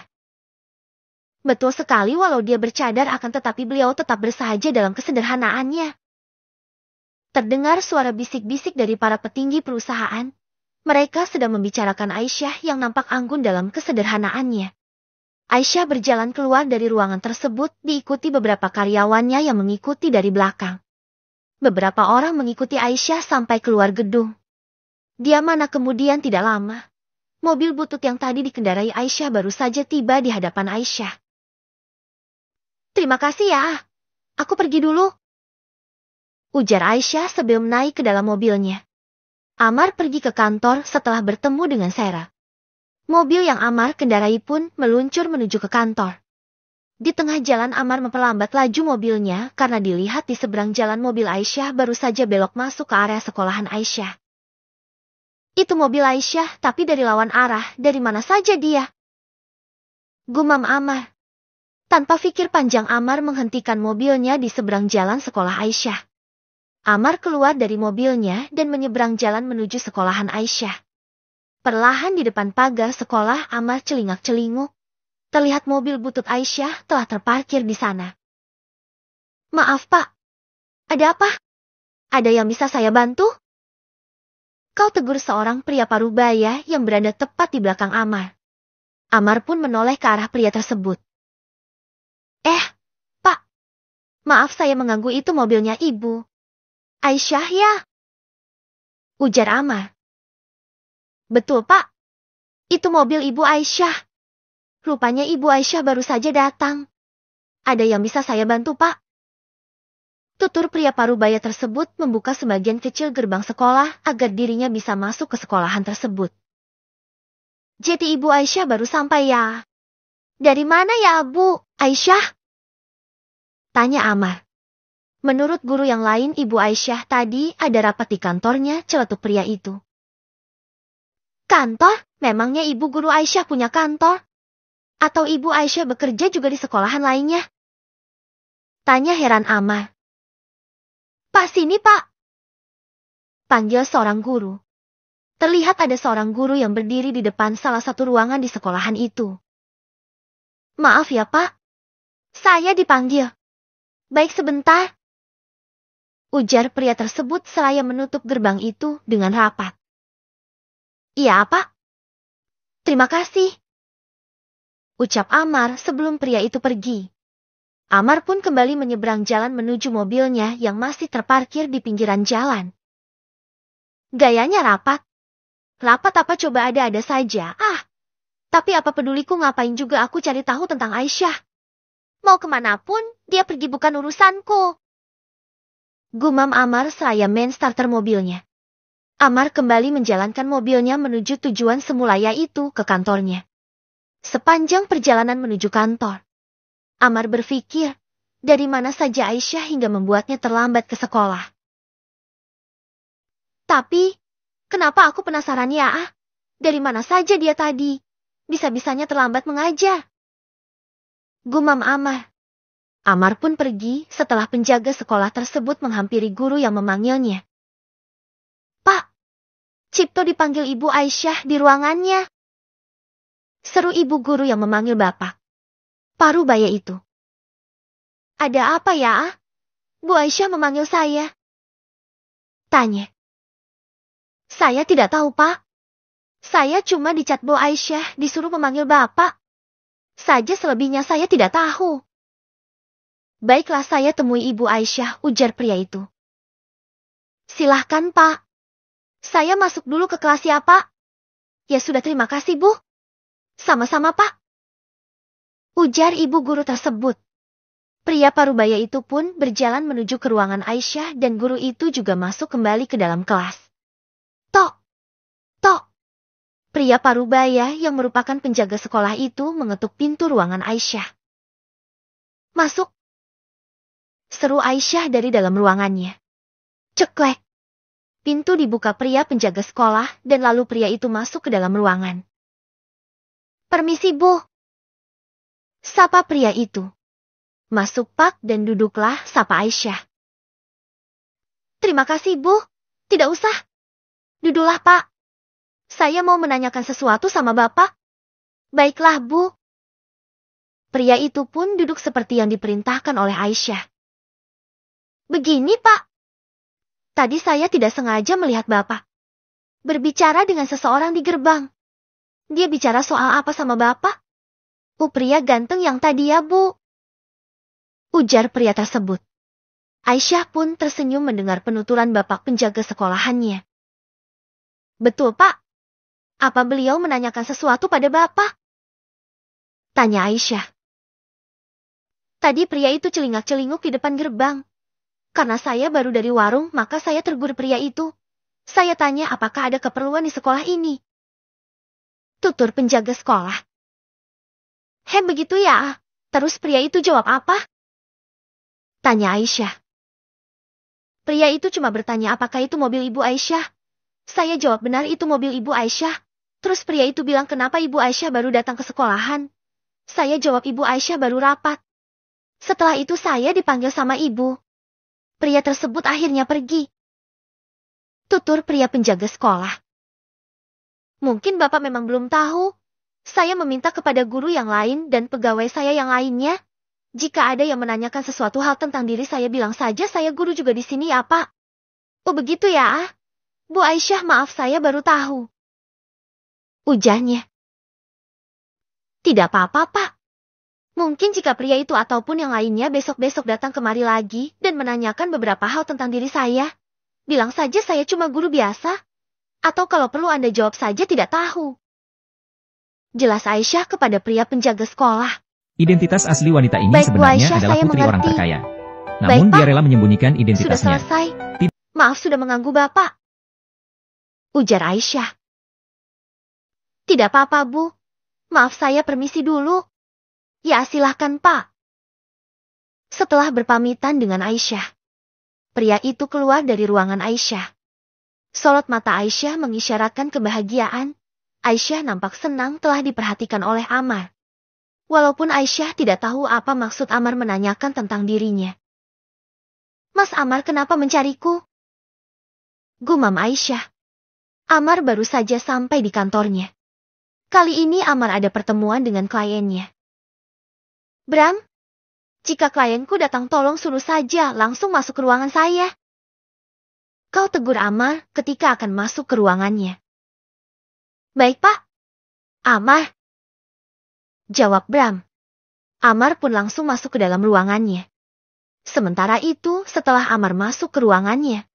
Betul sekali, walau dia bercadar akan tetapi beliau tetap bersahaja dalam kesederhanaannya. Terdengar suara bisik-bisik dari para petinggi perusahaan. Mereka sedang membicarakan Aisyah yang nampak anggun dalam kesederhanaannya. Aisyah berjalan keluar dari ruangan tersebut diikuti beberapa karyawannya yang mengikuti dari belakang. Beberapa orang mengikuti Aisyah sampai keluar gedung. Dia mana kemudian tidak lama. Mobil butut yang tadi dikendarai Aisyah baru saja tiba di hadapan Aisyah. Terima kasih ya, aku pergi dulu, ujar Aisyah sebelum naik ke dalam mobilnya. Amar pergi ke kantor setelah bertemu dengan Sarah. Mobil yang Amar kendarai pun meluncur menuju ke kantor. Di tengah jalan Amar memperlambat laju mobilnya karena dilihat di seberang jalan mobil Aisyah baru saja belok masuk ke area sekolahan Aisyah. Itu mobil Aisyah, tapi dari lawan arah, dari mana saja dia? Gumam Amar. Tanpa pikir panjang Amar menghentikan mobilnya di seberang jalan sekolah Aisyah. Amar keluar dari mobilnya dan menyeberang jalan menuju sekolahan Aisyah. Perlahan di depan pagar sekolah Amar celingak-celinguk. Terlihat mobil butut Aisyah telah terparkir di sana. Maaf Pak, ada apa? Ada yang bisa saya bantu? Kau, tegur seorang pria parubaya yang berada tepat di belakang Amar. Amar pun menoleh ke arah pria tersebut. Pak, maaf saya mengganggu, itu mobilnya Ibu Aisyah ya? Ujar Amar. Betul Pak, itu mobil Ibu Aisyah. Rupanya Ibu Aisyah baru saja datang. Ada yang bisa saya bantu Pak? Tutur pria parubaya tersebut membuka sebagian kecil gerbang sekolah agar dirinya bisa masuk ke sekolahan tersebut. Jadi Ibu Aisyah baru sampai ya? Dari mana ya Bu Aisyah? Tanya Amar. Menurut guru yang lain Ibu Aisyah tadi ada rapat di kantornya, celetuk pria itu. Kantor? Memangnya Ibu Guru Aisyah punya kantor? Atau Ibu Aisyah bekerja juga di sekolahan lainnya? Tanya heran Amar. Pak, sini Pak, panggil seorang guru. Terlihat ada seorang guru yang berdiri di depan salah satu ruangan di sekolahan itu. Maaf ya Pak, saya dipanggil. Baik, sebentar, ujar pria tersebut seraya menutup gerbang itu dengan rapat. Iya Pak, terima kasih, ucap Amar sebelum pria itu pergi. Amar pun kembali menyeberang jalan menuju mobilnya yang masih terparkir di pinggiran jalan. Gayanya rapat. Rapat apa coba, ada-ada saja. Tapi apa peduliku, ngapain juga aku cari tahu tentang Aisyah. Mau kemanapun, dia pergi bukan urusanku. Gumam Amar seraya main starter mobilnya. Amar kembali menjalankan mobilnya menuju tujuan semula, yaitu ke kantornya. Sepanjang perjalanan menuju kantor, Amar berpikir, dari mana saja Aisyah hingga membuatnya terlambat ke sekolah. Tapi, kenapa aku penasaran ya? Dari mana saja dia tadi? Bisa-bisanya terlambat mengajar. Gumam Amar. Amar pun pergi setelah penjaga sekolah tersebut menghampiri guru yang memanggilnya. Pak, Cipto dipanggil Ibu Aisyah di ruangannya. Seru ibu guru yang memanggil bapak Parubaya itu. Ada apa ya? Bu Aisyah memanggil saya. Tanya. Saya tidak tahu, Pak. Saya cuma dicat Bu Aisyah disuruh memanggil bapak. Saja selebihnya saya tidak tahu. Baiklah saya temui Ibu Aisyah, ujar pria itu. Silahkan, Pak. Saya masuk dulu ke kelas ya, Pak. Ya sudah, terima kasih, Bu. Sama-sama, Pak. Ujar ibu guru tersebut. Pria Parubaya itu pun berjalan menuju ke ruangan Aisyah dan guru itu juga masuk kembali ke dalam kelas. Tok! Tok! Pria Parubaya yang merupakan penjaga sekolah itu mengetuk pintu ruangan Aisyah. Masuk! Seru Aisyah dari dalam ruangannya. Ceklek! Pintu dibuka pria penjaga sekolah dan lalu pria itu masuk ke dalam ruangan. Permisi, Bu. Sapa pria itu. Masuk, Pak, dan duduklah, sapa Aisyah. Terima kasih, Bu. Tidak usah. Duduklah, Pak. Saya mau menanyakan sesuatu sama Bapak. Baiklah, Bu. Pria itu pun duduk seperti yang diperintahkan oleh Aisyah. Begini, Pak. Tadi saya tidak sengaja melihat Bapak berbicara dengan seseorang di gerbang. Dia bicara soal apa sama Bapak? Pria ganteng yang tadi ya, Bu. Ujar pria tersebut. Aisyah pun tersenyum mendengar penuturan bapak penjaga sekolahannya. Betul, Pak. Apa beliau menanyakan sesuatu pada Bapak? Tanya Aisyah. Tadi pria itu celingak-celinguk di depan gerbang. Karena saya baru dari warung, maka saya tegur pria itu. Saya tanya apakah ada keperluan di sekolah ini. Tutur penjaga sekolah. Begitu ya. Terus pria itu jawab apa? Tanya Aisyah. Pria itu cuma bertanya apakah itu mobil Ibu Aisyah. Saya jawab benar itu mobil Ibu Aisyah. Terus pria itu bilang kenapa Ibu Aisyah baru datang ke sekolahan. Saya jawab Ibu Aisyah baru rapat. Setelah itu saya dipanggil sama ibu. Pria tersebut akhirnya pergi. Tutur pria penjaga sekolah. Mungkin Bapak memang belum tahu. Saya meminta kepada guru yang lain dan pegawai saya yang lainnya. Jika ada yang menanyakan sesuatu hal tentang diri saya bilang saja saya guru juga di sini ya, Pak. Oh begitu ya. Bu Aisyah maaf saya baru tahu. Ujarnya. Tidak apa-apa, Pak. Mungkin jika pria itu ataupun yang lainnya besok-besok datang kemari lagi dan menanyakan beberapa hal tentang diri saya. Bilang saja saya cuma guru biasa. Atau kalau perlu Anda jawab saja tidak tahu. Jelas Aisyah kepada pria penjaga sekolah. Identitas asli wanita ini Baik, sebenarnya Aisyah, adalah saya putri orang mengerti. terkaya. Baik, Namun dia Pak. rela menyembunyikan Sudah identitasnya. selesai. Maaf sudah mengganggu Bapak. Ujar Aisyah. Tidak apa-apa, Bu. Maaf saya permisi dulu. Ya silahkan, Pak. Setelah berpamitan dengan Aisyah, pria itu keluar dari ruangan Aisyah. Sorot mata Aisyah mengisyaratkan kebahagiaan. Aisyah nampak senang telah diperhatikan oleh Amar. Walaupun Aisyah tidak tahu apa maksud Amar menanyakan tentang dirinya. Mas Amar kenapa mencariku? Gumam Aisyah. Amar baru saja sampai di kantornya. Kali ini Amar ada pertemuan dengan kliennya. Bram, jika klienku datang tolong suruh saja langsung masuk ke ruangan saya. Kau tegur Amar ketika akan masuk ke ruangannya. Baik, Pak. Amar. Jawab Bram. Amar pun langsung masuk ke dalam ruangannya. Sementara itu, setelah Amar masuk ke ruangannya,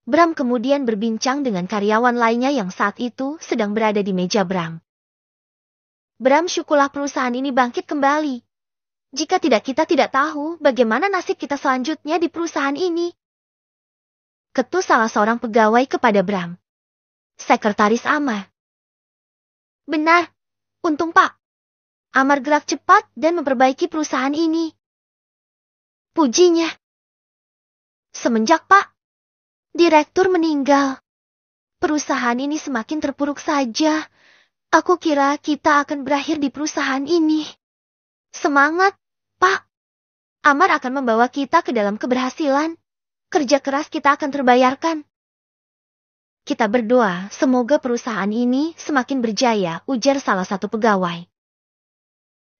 Bram kemudian berbincang dengan karyawan lainnya yang saat itu sedang berada di meja Bram. Bram, syukurlah perusahaan ini bangkit kembali. Jika tidak kita tidak tahu bagaimana nasib kita selanjutnya di perusahaan ini. Ketus salah seorang pegawai kepada Bram. Sekretaris Amar. Benar. Untung Pak. Amar gerak cepat dan memperbaiki perusahaan ini. Pujinya. Semenjak Pak Direktur meninggal, perusahaan ini semakin terpuruk saja. Aku kira kita akan berakhir di perusahaan ini. Semangat, Pak. Amar akan membawa kita ke dalam keberhasilan. Kerja keras kita akan terbayarkan. Kita berdoa semoga perusahaan ini semakin berjaya, ujar salah satu pegawai.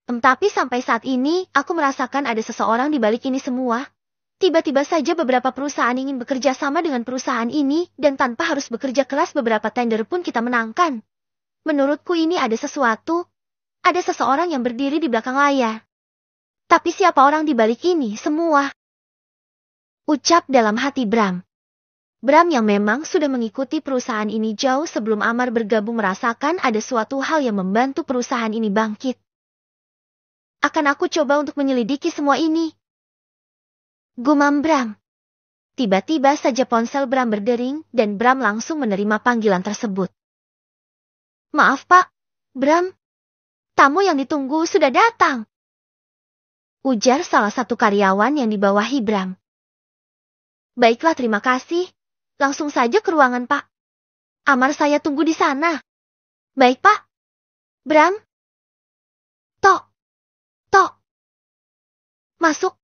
Tapi sampai saat ini, aku merasakan ada seseorang di balik ini semua. Tiba-tiba saja beberapa perusahaan ingin bekerja sama dengan perusahaan ini, dan tanpa harus bekerja keras beberapa tender pun kita menangkan. Menurutku ini ada sesuatu. Ada seseorang yang berdiri di belakang layar. Tapi siapa orang di balik ini semua? Ucap dalam hati Bram. Bram yang memang sudah mengikuti perusahaan ini jauh sebelum Amar bergabung merasakan ada suatu hal yang membantu perusahaan ini bangkit. Akan aku coba untuk menyelidiki semua ini. Gumam Bram. Tiba-tiba saja ponsel Bram berdering dan Bram langsung menerima panggilan tersebut. Maaf Pak, Bram. Tamu yang ditunggu sudah datang. Ujar salah satu karyawan yang dibawahi Bram. Baiklah, terima kasih. Langsung saja ke ruangan Pak. Amar saya tunggu di sana. Baik Pak. Bram. Tok. Tok. Masuk.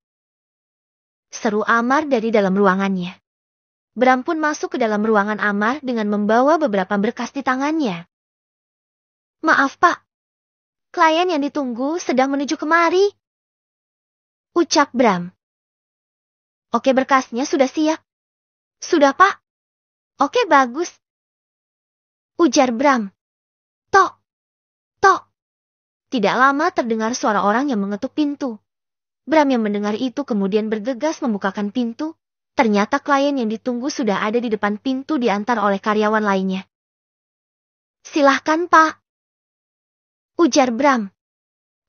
Seru Amar dari dalam ruangannya. Bram pun masuk ke dalam ruangan Amar dengan membawa beberapa berkas di tangannya. Maaf Pak. Klien yang ditunggu sedang menuju kemari. Ucap Bram. Oke, berkasnya sudah siap. Sudah Pak. Oke, bagus. Ujar Bram. Tok. Tok. Tidak lama terdengar suara orang yang mengetuk pintu. Bram yang mendengar itu kemudian bergegas membukakan pintu. Ternyata klien yang ditunggu sudah ada di depan pintu diantar oleh karyawan lainnya. Silahkan Pak. Ujar Bram.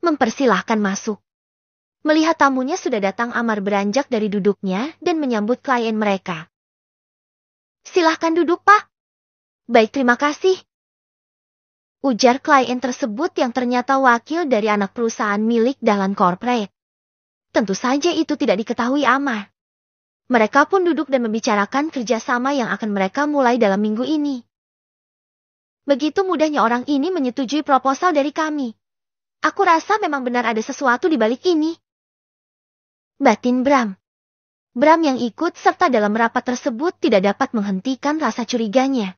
Mempersilahkan masuk. Melihat tamunya sudah datang, Amar beranjak dari duduknya dan menyambut klien mereka. Silahkan duduk Pak. Baik, terima kasih. Ujar klien tersebut yang ternyata wakil dari anak perusahaan milik Dahlan Corporate. Tentu saja itu tidak diketahui Amar. Mereka pun duduk dan membicarakan kerjasama yang akan mereka mulai dalam minggu ini. Begitu mudahnya orang ini menyetujui proposal dari kami. Aku rasa memang benar ada sesuatu di balik ini. Batin Bram. Bram yang ikut serta dalam rapat tersebut tidak dapat menghentikan rasa curiganya.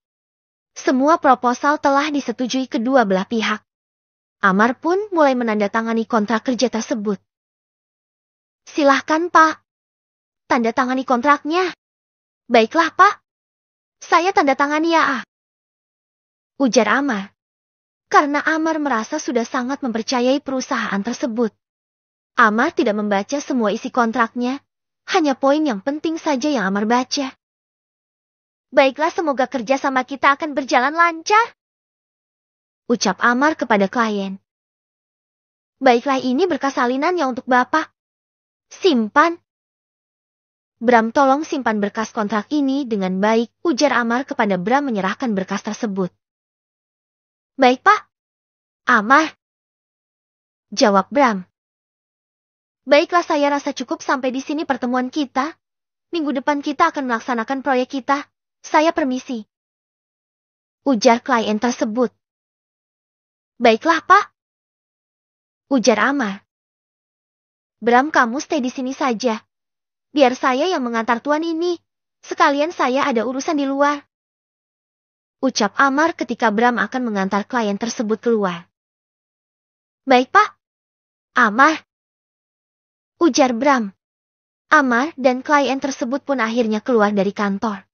Semua proposal telah disetujui kedua belah pihak. Amar pun mulai menandatangani kontrak kerja tersebut. Silahkan Pak. Tanda tangani kontraknya. Baiklah Pak. Saya tanda tangani ya. Ujar Amar. Karena Amar merasa sudah sangat mempercayai perusahaan tersebut. Amar tidak membaca semua isi kontraknya. Hanya poin yang penting saja yang Amar baca. Baiklah, semoga kerja sama kita akan berjalan lancar. Ucap Amar kepada klien. Baiklah, ini berkas salinannya untuk Bapak. Simpan. Bram, tolong simpan berkas kontrak ini dengan baik, ujar Amar kepada Bram menyerahkan berkas tersebut. Baik Pak. Amar. Jawab Bram. Baiklah, saya rasa cukup sampai di sini pertemuan kita. Minggu depan kita akan melaksanakan proyek kita. Saya permisi. Ujar klien tersebut. Baiklah Pak. Ujar Amar. Bram, kamu stay di sini saja. Biar saya yang mengantar tuan ini. Sekalian saya ada urusan di luar. Ucap Amar ketika Bram akan mengantar klien tersebut keluar. Baik Pak. Amar. Ujar Bram. Amar dan klien tersebut pun akhirnya keluar dari kantor.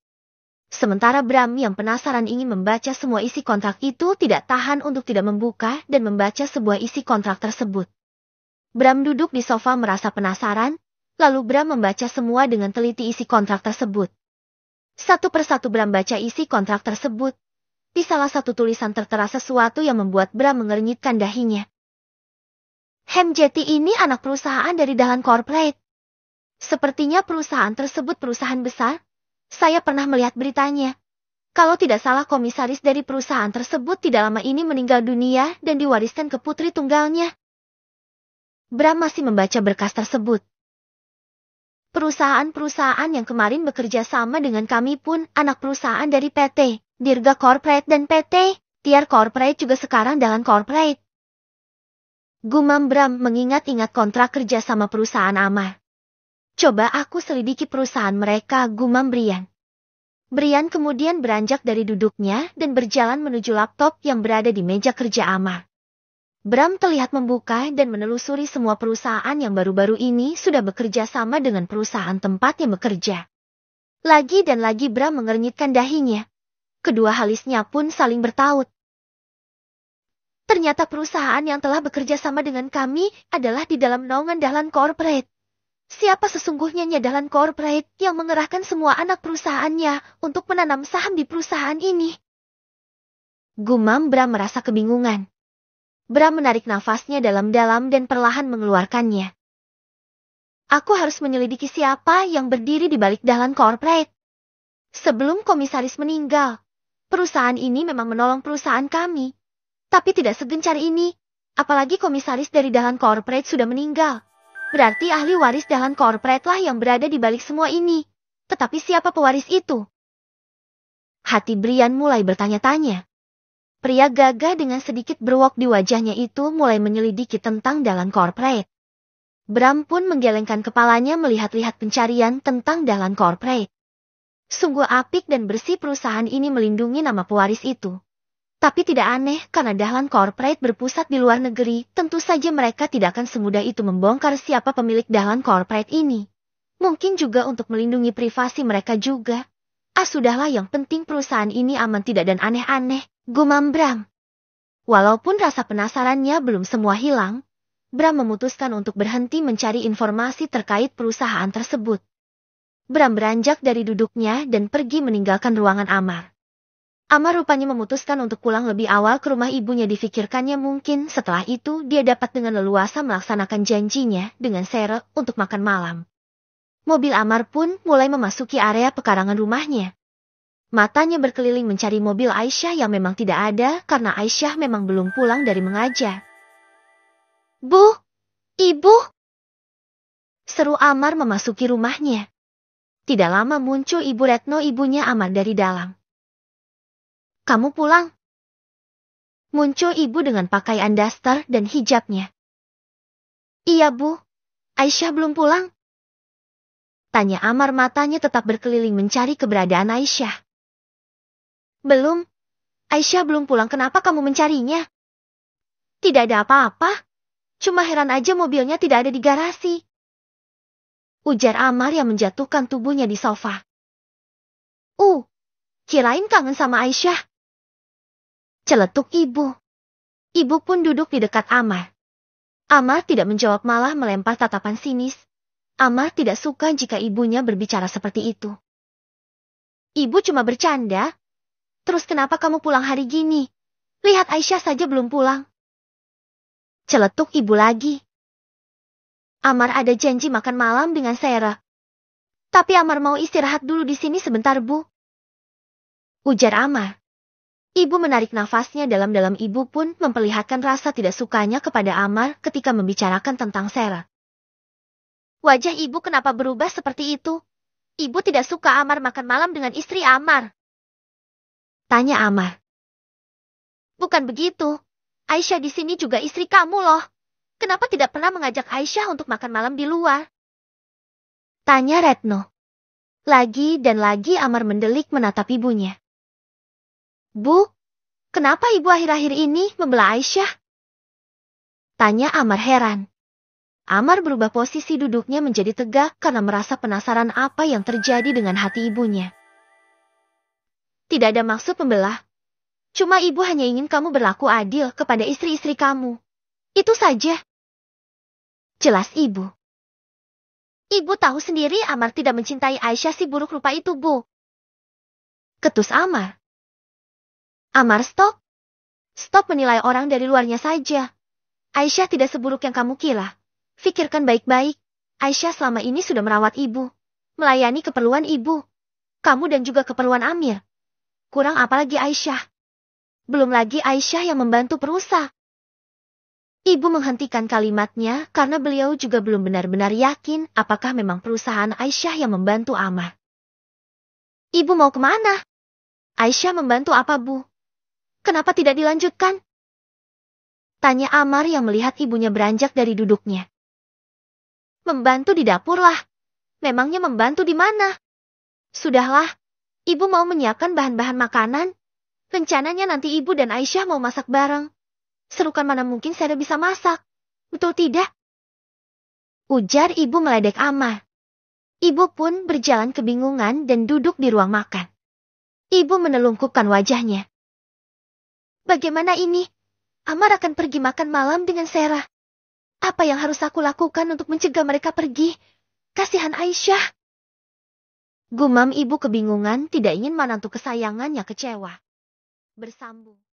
Sementara Bram yang penasaran ingin membaca semua isi kontrak itu tidak tahan untuk tidak membuka dan membaca sebuah isi kontrak tersebut. Bram duduk di sofa merasa penasaran, lalu Bram membaca semua dengan teliti isi kontrak tersebut. Satu persatu Bram baca isi kontrak tersebut. Di salah satu tulisan tertera sesuatu yang membuat Bram mengernyitkan dahinya. Hemjeti ini anak perusahaan dari Dahlan Corporate. Sepertinya perusahaan tersebut perusahaan besar. Saya pernah melihat beritanya. Kalau tidak salah, komisaris dari perusahaan tersebut tidak lama ini meninggal dunia dan diwariskan ke putri tunggalnya. Bram masih membaca berkas tersebut. Perusahaan-perusahaan yang kemarin bekerja sama dengan kami pun anak perusahaan dari PT Dirga Corporate dan PT Tiar Corporate juga sekarang Dahlan Corporate. Gumam Bram mengingat-ingat kontrak kerja sama perusahaan Amar. Coba aku selidiki perusahaan mereka, gumam Brian. Brian kemudian beranjak dari duduknya dan berjalan menuju laptop yang berada di meja kerja Amar. Bram terlihat membuka dan menelusuri semua perusahaan yang baru-baru ini sudah bekerja sama dengan perusahaan tempat yang bekerja. Lagi dan lagi Bram mengernyitkan dahinya. Kedua alisnya pun saling bertaut. Ternyata perusahaan yang telah bekerja sama dengan kami adalah di dalam naungan Dahlan Corporate. Siapa sesungguhnya Dahlan Corporate yang mengerahkan semua anak perusahaannya untuk menanam saham di perusahaan ini? Gumam Bram merasa kebingungan. Bram menarik nafasnya dalam-dalam dan perlahan mengeluarkannya. Aku harus menyelidiki siapa yang berdiri di balik Dahlan Corporate. Sebelum komisaris meninggal, perusahaan ini memang menolong perusahaan kami. Tapi tidak segencar ini, apalagi komisaris dari Dahlan Corporate sudah meninggal. Berarti ahli waris Dahlan Corporate lah yang berada di balik semua ini. Tetapi siapa pewaris itu? Hati Brian mulai bertanya-tanya. Pria gagah dengan sedikit berwok di wajahnya itu mulai menyelidiki tentang Dahlan Corporate. Bram pun menggelengkan kepalanya melihat-lihat pencarian tentang Dahlan Corporate. Sungguh apik dan bersih perusahaan ini melindungi nama pewaris itu. Tapi tidak aneh karena Dahlan Corporate berpusat di luar negeri, tentu saja mereka tidak akan semudah itu membongkar siapa pemilik Dahlan Corporate ini. Mungkin juga untuk melindungi privasi mereka juga. Sudahlah, yang penting perusahaan ini aman tidak dan aneh-aneh, gumam Bram. Walaupun rasa penasarannya belum semua hilang, Bram memutuskan untuk berhenti mencari informasi terkait perusahaan tersebut. Bram beranjak dari duduknya dan pergi meninggalkan ruangan Amar. Amar rupanya memutuskan untuk pulang lebih awal ke rumah ibunya. Difikirkannya mungkin setelah itu dia dapat dengan leluasa melaksanakan janjinya dengan Sarah untuk makan malam. Mobil Amar pun mulai memasuki area pekarangan rumahnya. Matanya berkeliling mencari mobil Aisyah yang memang tidak ada karena Aisyah memang belum pulang dari mengajar. Bu, Ibu! Seru Amar memasuki rumahnya. Tidak lama muncul Ibu Retno, ibunya Amar dari dalam. Kamu pulang? Muncul ibu dengan pakaian daster dan hijabnya. Iya Bu, Aisyah belum pulang. Tanya Amar, matanya tetap berkeliling mencari keberadaan Aisyah. Belum. Aisyah belum pulang, kenapa kamu mencarinya? Tidak ada apa-apa. Cuma heran aja mobilnya tidak ada di garasi. Ujar Amar yang menjatuhkan tubuhnya di sofa. Kirain kangen sama Aisyah. Celetuk ibu. Ibu pun duduk di dekat Amar. Amar tidak menjawab, malah melempar tatapan sinis. Amar tidak suka jika ibunya berbicara seperti itu. Ibu cuma bercanda. Terus kenapa kamu pulang hari gini? Lihat Aisyah saja belum pulang. Celetuk ibu lagi. Amar ada janji makan malam dengan Sarah. Tapi Amar mau istirahat dulu di sini sebentar, Bu. Ujar Amar. Ibu menarik nafasnya dalam-dalam. Ibu pun memperlihatkan rasa tidak sukanya kepada Amar ketika membicarakan tentang Sarah. Wajah ibu kenapa berubah seperti itu? Ibu tidak suka Amar makan malam dengan istri Amar. Tanya Amar. Bukan begitu. Aisyah di sini juga istri kamu loh. Kenapa tidak pernah mengajak Aisyah untuk makan malam di luar? Tanya Retno. Lagi dan lagi Amar mendelik menatap ibunya. Bu, kenapa ibu akhir-akhir ini membela Aisyah? Tanya Amar heran. Amar berubah posisi duduknya menjadi tegak karena merasa penasaran apa yang terjadi dengan hati ibunya. Tidak ada maksud membelah. Cuma ibu hanya ingin kamu berlaku adil kepada istri-istri kamu. Itu saja. Jelas ibu. Ibu tahu sendiri Amar tidak mencintai Aisyah si buruk rupa itu, Bu. Ketus Amar. Amar, stop. Stop menilai orang dari luarnya saja. Aisyah tidak seburuk yang kamu kira. Fikirkan baik-baik. Aisyah selama ini sudah merawat ibu. Melayani keperluan ibu. Kamu dan juga keperluan Amir. Kurang apa lagi Aisyah? Belum lagi Aisyah yang membantu perusahaan. Ibu menghentikan kalimatnya karena beliau juga belum benar-benar yakin apakah memang perusahaan Aisyah yang membantu Amar. Ibu mau kemana? Aisyah membantu apa, Bu? Kenapa tidak dilanjutkan? Tanya Amar yang melihat ibunya beranjak dari duduknya. Membantu di dapur lah. Memangnya membantu di mana? Sudahlah, ibu mau menyiapkan bahan-bahan makanan. Rencananya nanti ibu dan Aisyah mau masak bareng. Serukan mana mungkin saya bisa masak. Betul tidak? Ujar ibu meledek Amar. Ibu pun berjalan kebingungan dan duduk di ruang makan. Ibu menelungkupkan wajahnya. Bagaimana ini? Amar akan pergi makan malam dengan Sarah. Apa yang harus aku lakukan untuk mencegah mereka pergi? Kasihan Aisyah. Gumam ibu kebingungan, tidak ingin menantu kesayangannya kecewa. Bersambung.